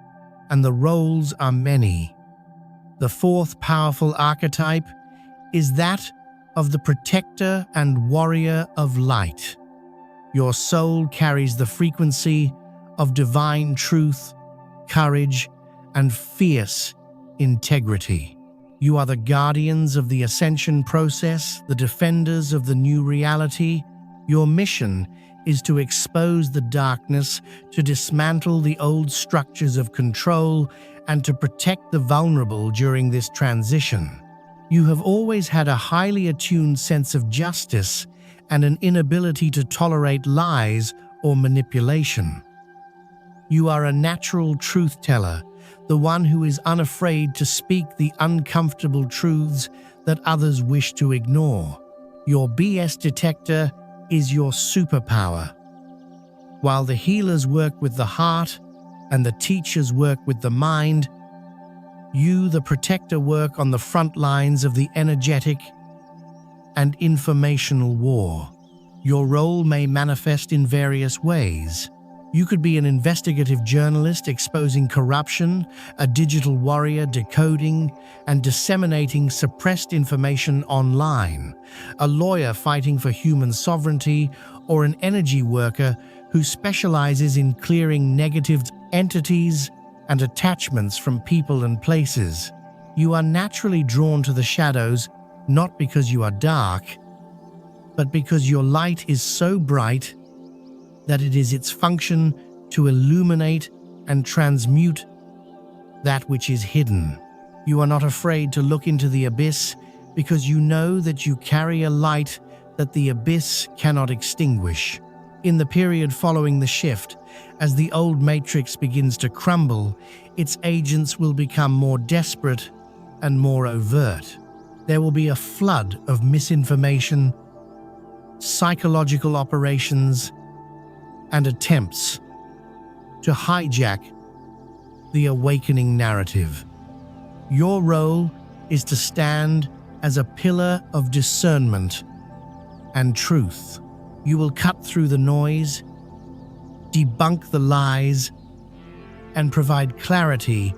and the roles are many. The fourth powerful archetype is that of the protector and warrior of light. Your soul carries the frequency of divine truth, courage, and fierce integrity. You are the guardians of the ascension process, the defenders of the new reality. Your mission is to expose the darkness, to dismantle the old structures of control, and to protect the vulnerable during this transition. You have always had a highly attuned sense of justice and an inability to tolerate lies or manipulation. You are a natural truth teller, the one who is unafraid to speak the uncomfortable truths that others wish to ignore. Your BS detector is your superpower. While the healers work with the heart and the teachers work with the mind, you, the protector, work on the front lines of the energetic and informational war. Your role may manifest in various ways. You could be an investigative journalist exposing corruption, a digital warrior decoding and disseminating suppressed information online, a lawyer fighting for human sovereignty, or an energy worker who specializes in clearing negative entities and attachments from people and places. You are naturally drawn to the shadows, not because you are dark, but because your light is so bright that it is its function to illuminate and transmute that which is hidden. You are not afraid to look into the abyss because you know that you carry a light that the abyss cannot extinguish. In the period following the shift, as the old matrix begins to crumble, its agents will become more desperate and more overt. There will be a flood of misinformation, psychological operations, and attempts to hijack the awakening narrative. Your role is to stand as a pillar of discernment and truth. You will cut through the noise, debunk the lies, and provide clarity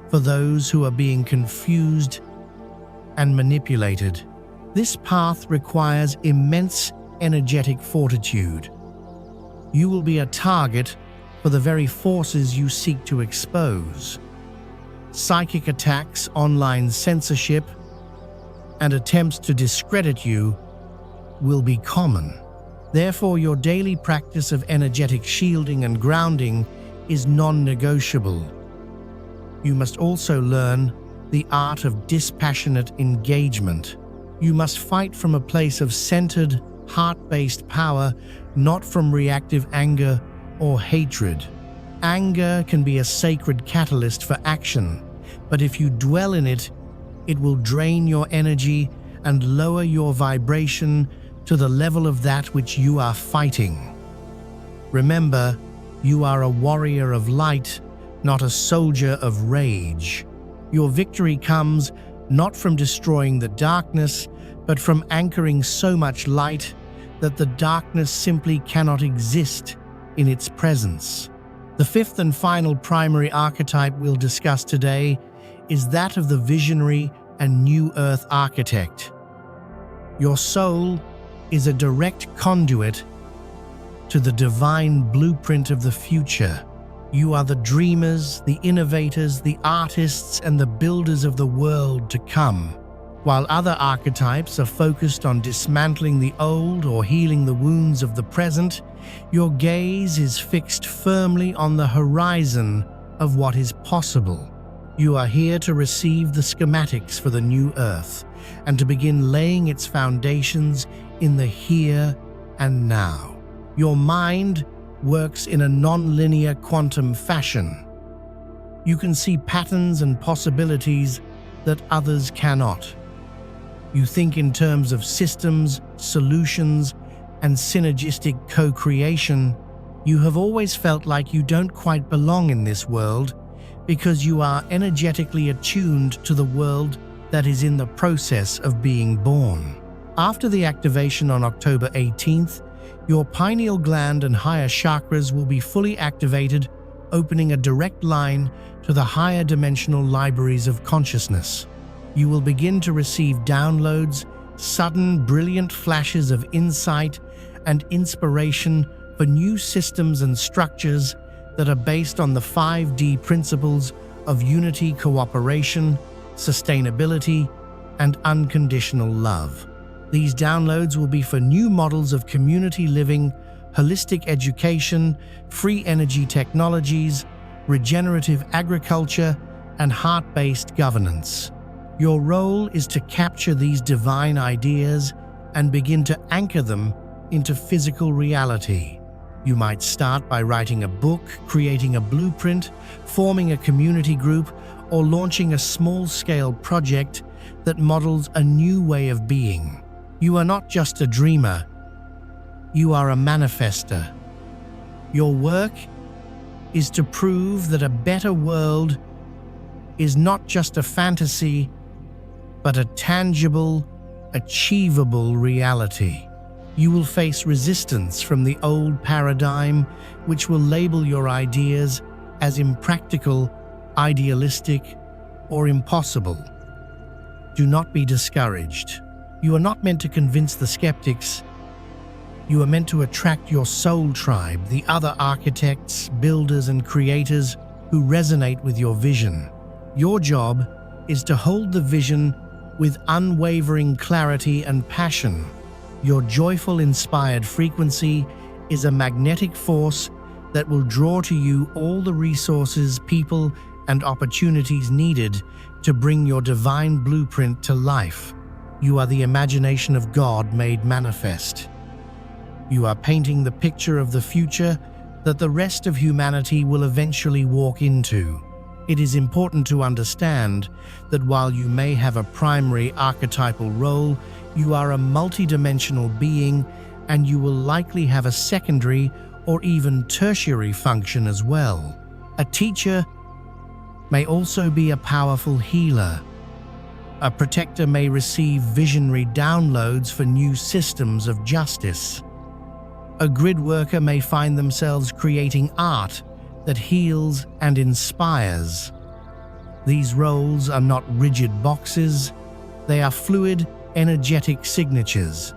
for those who are being confused and manipulated. This path requires immense energetic fortitude. You will be a target for the very forces you seek to expose. Psychic attacks, online censorship, and attempts to discredit you will be common. Therefore, your daily practice of energetic shielding and grounding is non-negotiable. You must also learn the art of dispassionate engagement. You must fight from a place of centered, heart-based power, not from reactive anger or hatred. Anger can be a sacred catalyst for action, but if you dwell in it, it will drain your energy and lower your vibration to the level of that which you are fighting. Remember, you are a warrior of light, not a soldier of rage. Your victory comes not from destroying the darkness, but from anchoring so much light that the darkness simply cannot exist in its presence. The fifth and final primary archetype we'll discuss today is that of the visionary and New Earth architect. Your soul is a direct conduit to the divine blueprint of the future. You are the dreamers, the innovators, the artists, and the builders of the world to come. While other archetypes are focused on dismantling the old or healing the wounds of the present, your gaze is fixed firmly on the horizon of what is possible. You are here to receive the schematics for the new Earth and to begin laying its foundations in the here and now. Your mind works in a non-linear quantum fashion. You can see patterns and possibilities that others cannot. You think in terms of systems, solutions, and synergistic co-creation. You have always felt like you don't quite belong in this world because you are energetically attuned to the world that is in the process of being born. After the activation on October 18th, your pineal gland and higher chakras will be fully activated, opening a direct line to the higher dimensional libraries of consciousness. You will begin to receive downloads, sudden, brilliant flashes of insight and inspiration for new systems and structures that are based on the 5D principles of unity, cooperation, sustainability, and unconditional love. These downloads will be for new models of community living, holistic education, free energy technologies, regenerative agriculture, and heart-based governance. Your role is to capture these divine ideas and begin to anchor them into physical reality. You might start by writing a book, creating a blueprint, forming a community group, or launching a small-scale project that models a new way of being. You are not just a dreamer, you are a manifester. Your work is to prove that a better world is not just a fantasy, but a tangible, achievable reality. You will face resistance from the old paradigm, which will label your ideas as impractical, idealistic, or impossible. Do not be discouraged. You are not meant to convince the skeptics. You are meant to attract your soul tribe, the other architects, builders, and creators who resonate with your vision. Your job is to hold the vision with unwavering clarity and passion. Your joyful, inspired frequency is a magnetic force that will draw to you all the resources, people, and opportunities needed to bring your divine blueprint to life. You are the imagination of God made manifest. You are painting the picture of the future that the rest of humanity will eventually walk into. It is important to understand that while you may have a primary archetypal role, you are a multidimensional being, and you will likely have a secondary or even tertiary function as well. A teacher may also be a powerful healer. A protector may receive visionary downloads for new systems of justice. A grid worker may find themselves creating art that heals and inspires. These roles are not rigid boxes, they are fluid, energetic signatures.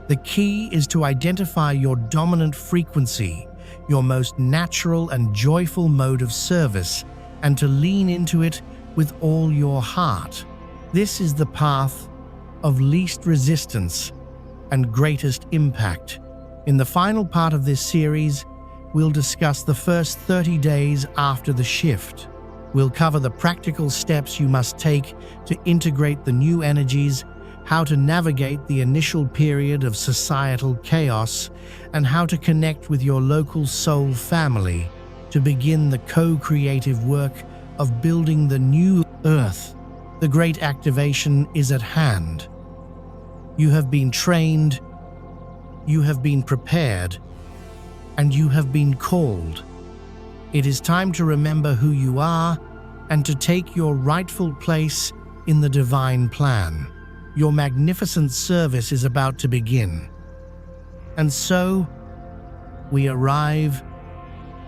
The key is to identify your dominant frequency, your most natural and joyful mode of service, and to lean into it with all your heart. This is the path of least resistance and greatest impact. In the final part of this series, we'll discuss the first 30 days after the shift. We'll cover the practical steps you must take to integrate the new energies, how to navigate the initial period of societal chaos, and how to connect with your local soul family to begin the co-creative work of building the new earth. The great activation is at hand. You have been trained, you have been prepared, and you have been called. It is time to remember who you are and to take your rightful place in the divine plan. Your magnificent service is about to begin. And so, we arrive,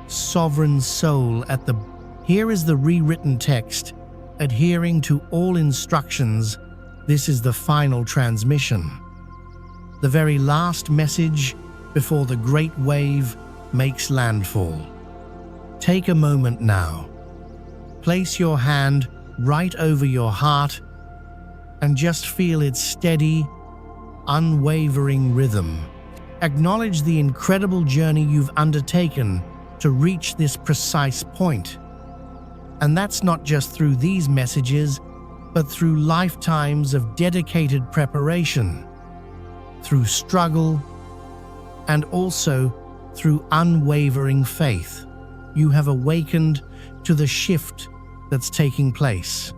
sovereign soul, at the... Here is the rewritten text, adhering to all instructions. This is the final transmission. The very last message before the great wave makes landfall. Take a moment now. Place your hand right over your heart and just feel its steady, unwavering rhythm. Acknowledge the incredible journey you've undertaken to reach this precise point. And that's not just through these messages, but through lifetimes of dedicated preparation, through struggle, and also through unwavering faith. You have awakened to the shift that's taking place.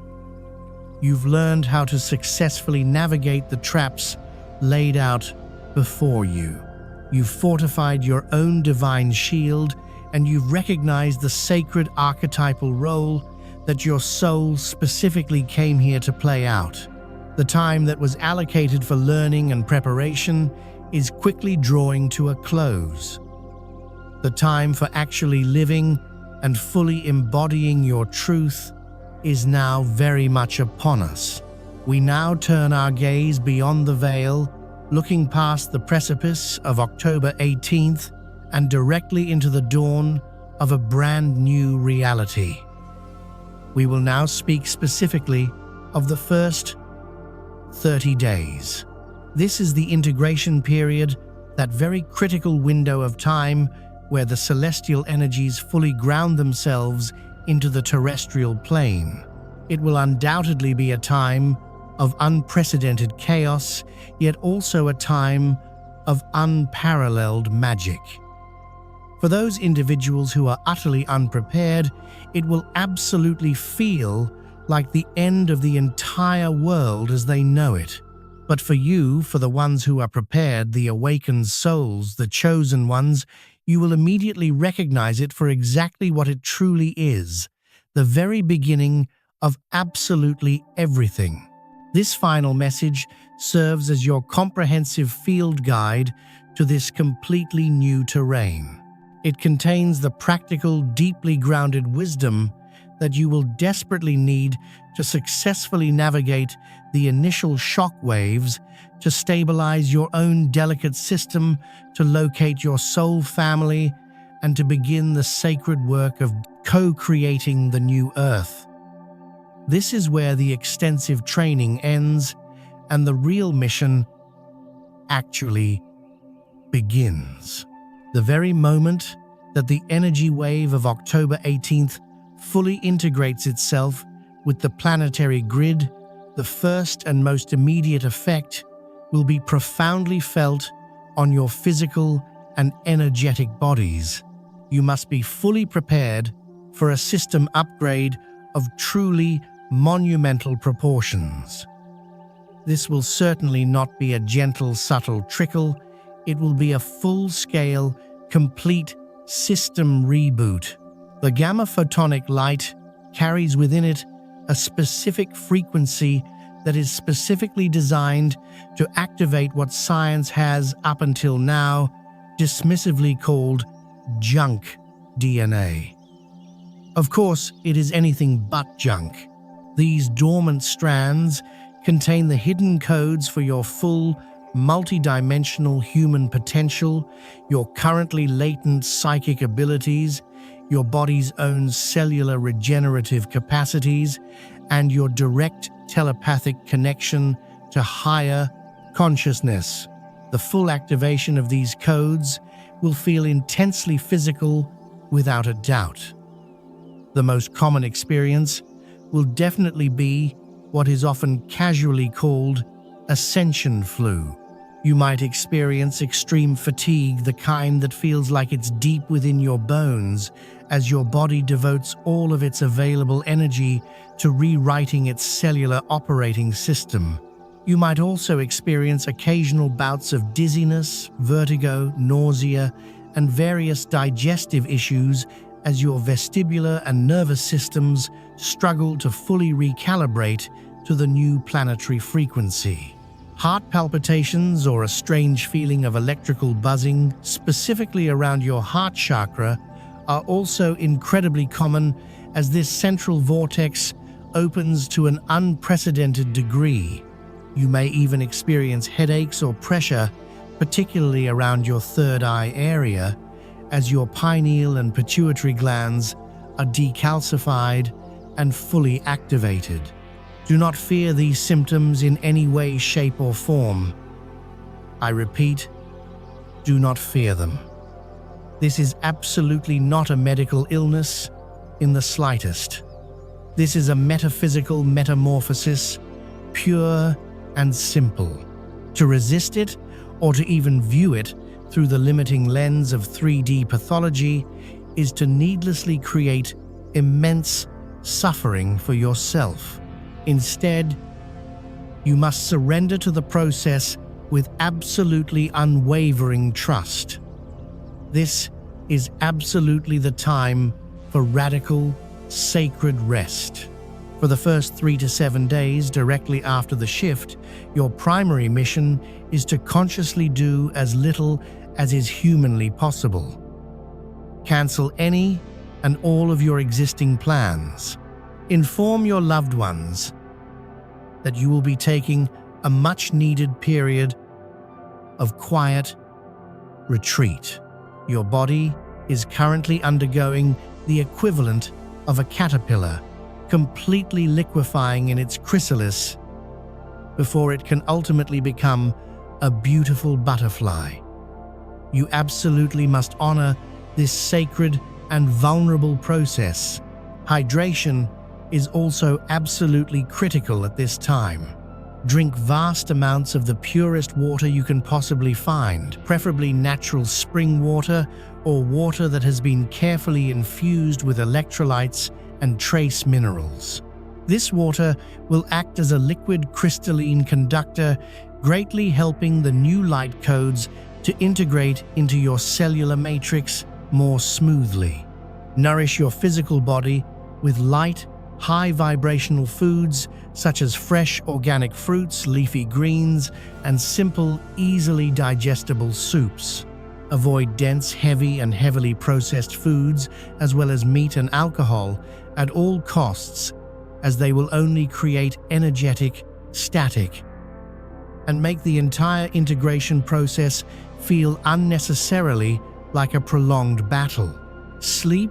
You've learned how to successfully navigate the traps laid out before you. You've fortified your own divine shield, and you've recognized the sacred archetypal role that your soul specifically came here to play out. The time that was allocated for learning and preparation is quickly drawing to a close. The time for actually living and fully embodying your truth is now very much upon us. We now turn our gaze beyond the veil, looking past the precipice of October 18th and directly into the dawn of a brand new reality. We will now speak specifically of the first 30 days. This is the integration period, that very critical window of time where the celestial energies fully ground themselves into the terrestrial plane. It will undoubtedly be a time of unprecedented chaos, yet also a time of unparalleled magic. For those individuals who are utterly unprepared, it will absolutely feel like the end of the entire world as they know it. But for you, for the ones who are prepared, the awakened souls, the chosen ones, you will immediately recognize it for exactly what it truly is, the very beginning of absolutely everything. This final message serves as your comprehensive field guide to this completely new terrain. It contains the practical, deeply grounded wisdom that you will desperately need to successfully navigate the initial shock waves, to stabilize your own delicate system, to locate your soul family, and to begin the sacred work of co-creating the new Earth. This is where the extensive training ends and the real mission actually begins. The very moment that the energy wave of October 18th fully integrates itself with the planetary grid, the first and most immediate effect will be profoundly felt on your physical and energetic bodies. You must be fully prepared for a system upgrade of truly monumental proportions. This will certainly not be a gentle, subtle trickle. It will be a full-scale, complete system reboot. The gamma photonic light carries within it a specific frequency that is specifically designed to activate what science has, up until now, dismissively called junk DNA. Of course, it is anything but junk. These dormant strands contain the hidden codes for your full, multidimensional human potential, your currently latent psychic abilities, your body's own cellular regenerative capacities, and your direct telepathic connection to higher consciousness. The full activation of these codes will feel intensely physical, without a doubt. The most common experience will definitely be what is often casually called ascension flu. You might experience extreme fatigue, the kind that feels like it's deep within your bones, as your body devotes all of its available energy to rewriting its cellular operating system. You might also experience occasional bouts of dizziness, vertigo, nausea, and various digestive issues as your vestibular and nervous systems struggle to fully recalibrate to the new planetary frequency. Heart palpitations or a strange feeling of electrical buzzing, specifically around your heart chakra, are also incredibly common, as this central vortex opens to an unprecedented degree. You may even experience headaches or pressure, particularly around your third eye area, as your pineal and pituitary glands are decalcified and fully activated. Do not fear these symptoms in any way, shape, or form. I repeat, do not fear them. This is absolutely not a medical illness in the slightest. This is a metaphysical metamorphosis, pure and simple. To resist it, or to even view it through the limiting lens of 3D pathology, is to needlessly create immense suffering for yourself. Instead, you must surrender to the process with absolutely unwavering trust. This is absolutely the time for radical, sacred rest. For the first 3 to 7 days directly after the shift, your primary mission is to consciously do as little as is humanly possible. Cancel any and all of your existing plans. Inform your loved ones that you will be taking a much-needed period of quiet retreat. Your body is currently undergoing the equivalent of a caterpillar, completely liquefying in its chrysalis before it can ultimately become a beautiful butterfly. You absolutely must honor this sacred and vulnerable process. Hydration is also absolutely critical at this time. Drink vast amounts of the purest water you can possibly find, preferably natural spring water or water that has been carefully infused with electrolytes and trace minerals. This water will act as a liquid crystalline conductor, greatly helping the new light codes to integrate into your cellular matrix more smoothly. Nourish your physical body with light, high vibrational foods such as fresh organic fruits, leafy greens, and simple, easily digestible soups. Avoid dense, heavy, and heavily processed foods, as well as meat and alcohol, at all costs, as they will only create energetic static and make the entire integration process feel unnecessarily like a prolonged battle. Sleep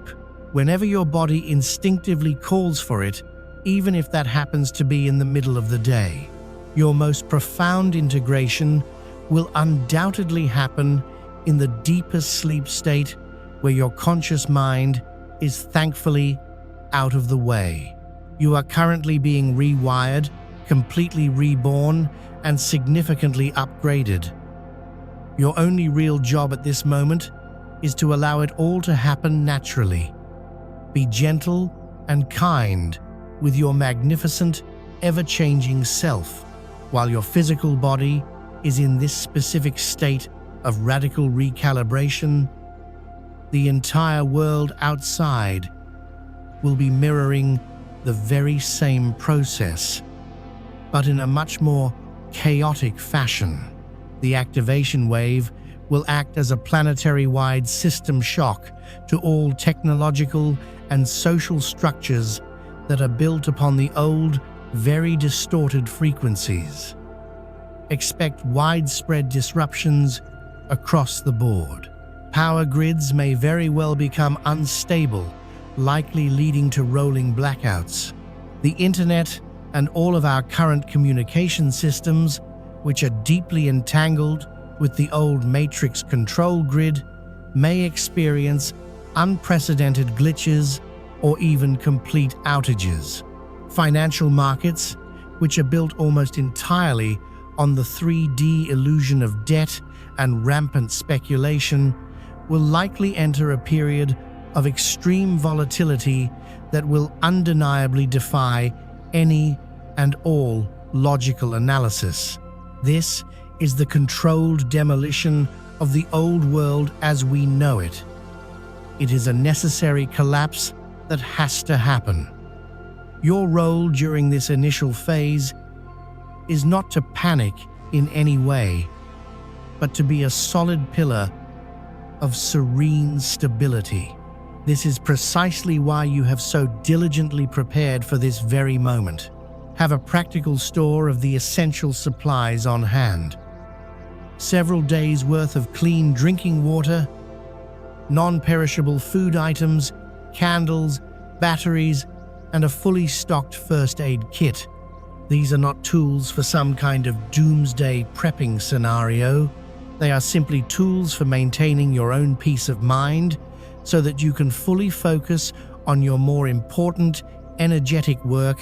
whenever your body instinctively calls for it, even if that happens to be in the middle of the day. Your most profound integration will undoubtedly happen in the deepest sleep state, where your conscious mind is thankfully out of the way. You are currently being rewired, completely reborn, and significantly upgraded. Your only real job at this moment is to allow it all to happen naturally. Be gentle and kind with your magnificent, ever-changing self, while your physical body is in this specific state of radical recalibration. The entire world outside will be mirroring the very same process, but in a much more chaotic fashion. The activation wave will act as a planetary-wide system shock to all technological and social structures that are built upon the old, very distorted frequencies. Expect widespread disruptions across the board. Power grids may very well become unstable, likely leading to rolling blackouts. The internet and all of our current communication systems, which are deeply entangled with the old matrix control grid, may experience unprecedented glitches or even complete outages. Financial markets, which are built almost entirely on the 3D illusion of debt and rampant speculation, will likely enter a period of extreme volatility that will undeniably defy any and all logical analysis. This is the controlled demolition of the old world as we know it. It is a necessary collapse that has to happen. Your role during this initial phase is not to panic in any way, but to be a solid pillar of serene stability. This is precisely why you have so diligently prepared for this very moment. Have a practical store of the essential supplies on hand. Several days' worth of clean drinking water, non-perishable food items, candles, batteries, and a fully stocked first aid kit. These are not tools for some kind of doomsday prepping scenario. They are simply tools for maintaining your own peace of mind so that you can fully focus on your more important, energetic work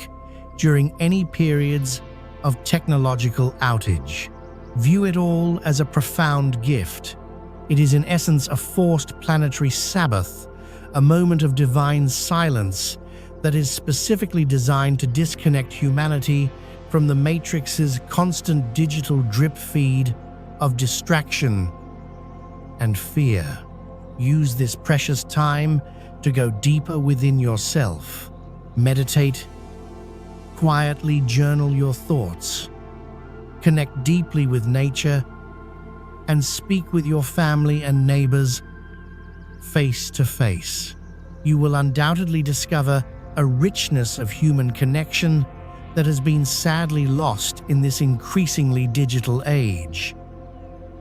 during any periods of technological outage. View it all as a profound gift. It is in essence a forced planetary Sabbath, a moment of divine silence that is specifically designed to disconnect humanity from the Matrix's constant digital drip feed of distraction and fear. Use this precious time to go deeper within yourself. Meditate, quietly journal your thoughts, connect deeply with nature, and speak with your family and neighbors face to face. You will undoubtedly discover a richness of human connection that has been sadly lost in this increasingly digital age.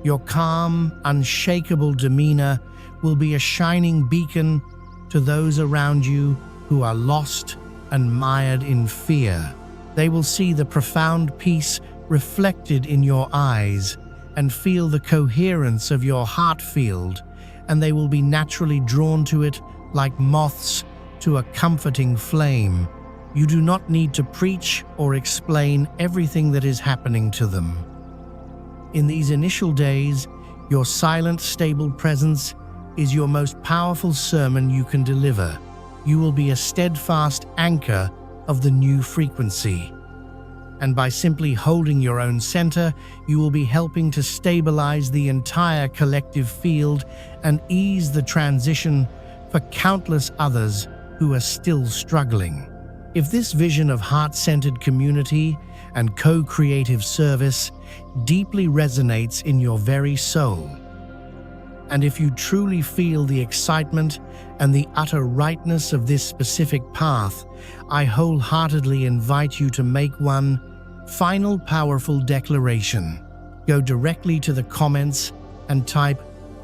Your calm, unshakable demeanor will be a shining beacon to those around you who are lost and mired in fear. They will see the profound peace reflected in your eyes and feel the coherence of your heart field, and they will be naturally drawn to it like moths to a comforting flame. You do not need to preach or explain everything that is happening to them. In these initial days, your silent, stable presence is your most powerful sermon you can deliver. You will be a steadfast anchor of the new frequency. And by simply holding your own center, you will be helping to stabilize the entire collective field and ease the transition for countless others who are still struggling. If this vision of heart-centered community and co-creative service deeply resonates in your very soul, and if you truly feel the excitement and the utter rightness of this specific path, I wholeheartedly invite you to make one final powerful declaration. Go directly to the comments and type,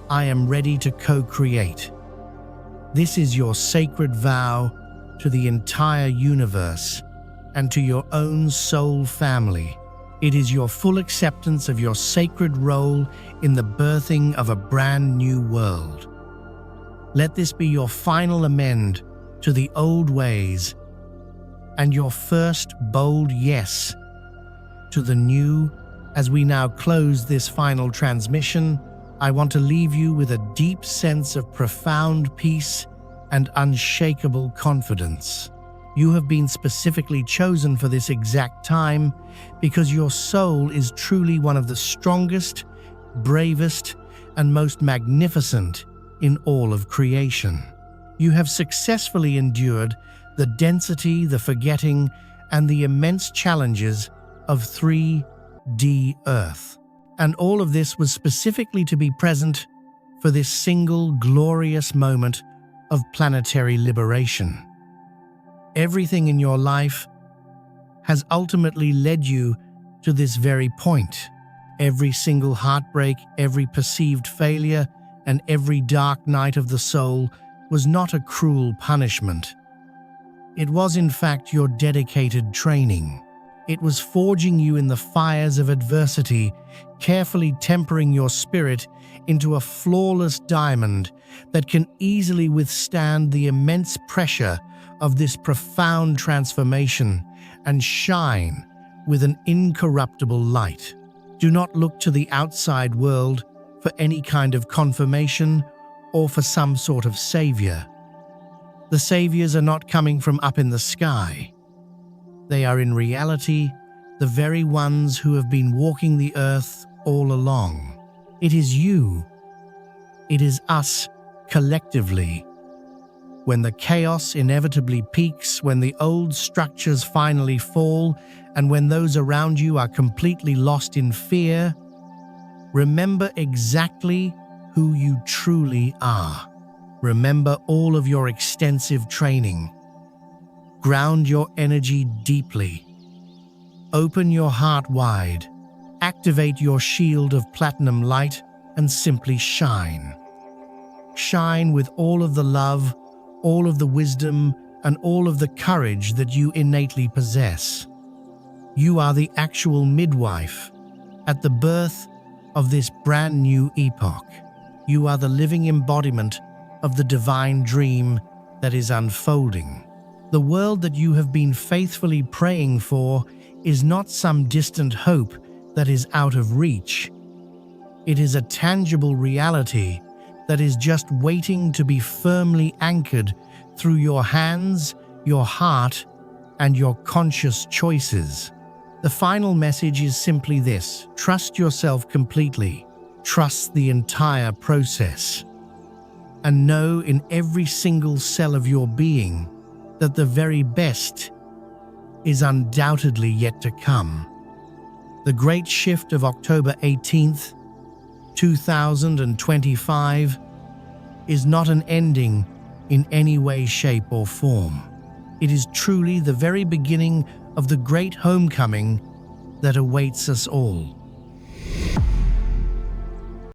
"I am ready to co-create." This is your sacred vow to the entire universe and to your own soul family. It is your full acceptance of your sacred role in the birthing of a brand new world. Let this be your final amend to the old ways and your first bold yes to the new. As we now close this final transmission, I want to leave you with a deep sense of profound peace and unshakable confidence. You have been specifically chosen for this exact time because your soul is truly one of the strongest, bravest, and most magnificent in all of creation. You have successfully endured the density, the forgetting, and the immense challenges of 3D Earth. And all of this was specifically to be present for this single glorious moment of planetary liberation. Everything in your life has ultimately led you to this very point. Every single heartbreak, every perceived failure, and every dark night of the soul was not a cruel punishment. It was, in fact, your dedicated training. It was forging you in the fires of adversity, carefully tempering your spirit into a flawless diamond that can easily withstand the immense pressure of this profound transformation and shine with an incorruptible light. Do not look to the outside world for any kind of confirmation or for some sort of savior. The saviors are not coming from up in the sky. They are in reality the very ones who have been walking the earth all along. It is you. It is us collectively. When the chaos inevitably peaks, when the old structures finally fall, and when those around you are completely lost in fear, remember exactly who you truly are. Remember all of your extensive training. Ground your energy deeply. Open your heart wide. Activate your shield of platinum light and simply shine. Shine with all of the love, all of the wisdom, and all of the courage that you innately possess. You are the actual midwife at the birth of this brand new epoch. You are the living embodiment of the divine dream that is unfolding. The world that you have been faithfully praying for is not some distant hope that is out of reach. It is a tangible reality that is just waiting to be firmly anchored through your hands, your heart, and your conscious choices. The final message is simply this: trust yourself completely, trust the entire process, and know in every single cell of your being that the very best is undoubtedly yet to come. The great shift of October 18th, 2025 is not an ending in any way, shape, or form. It is truly the very beginning of the great homecoming that awaits us all.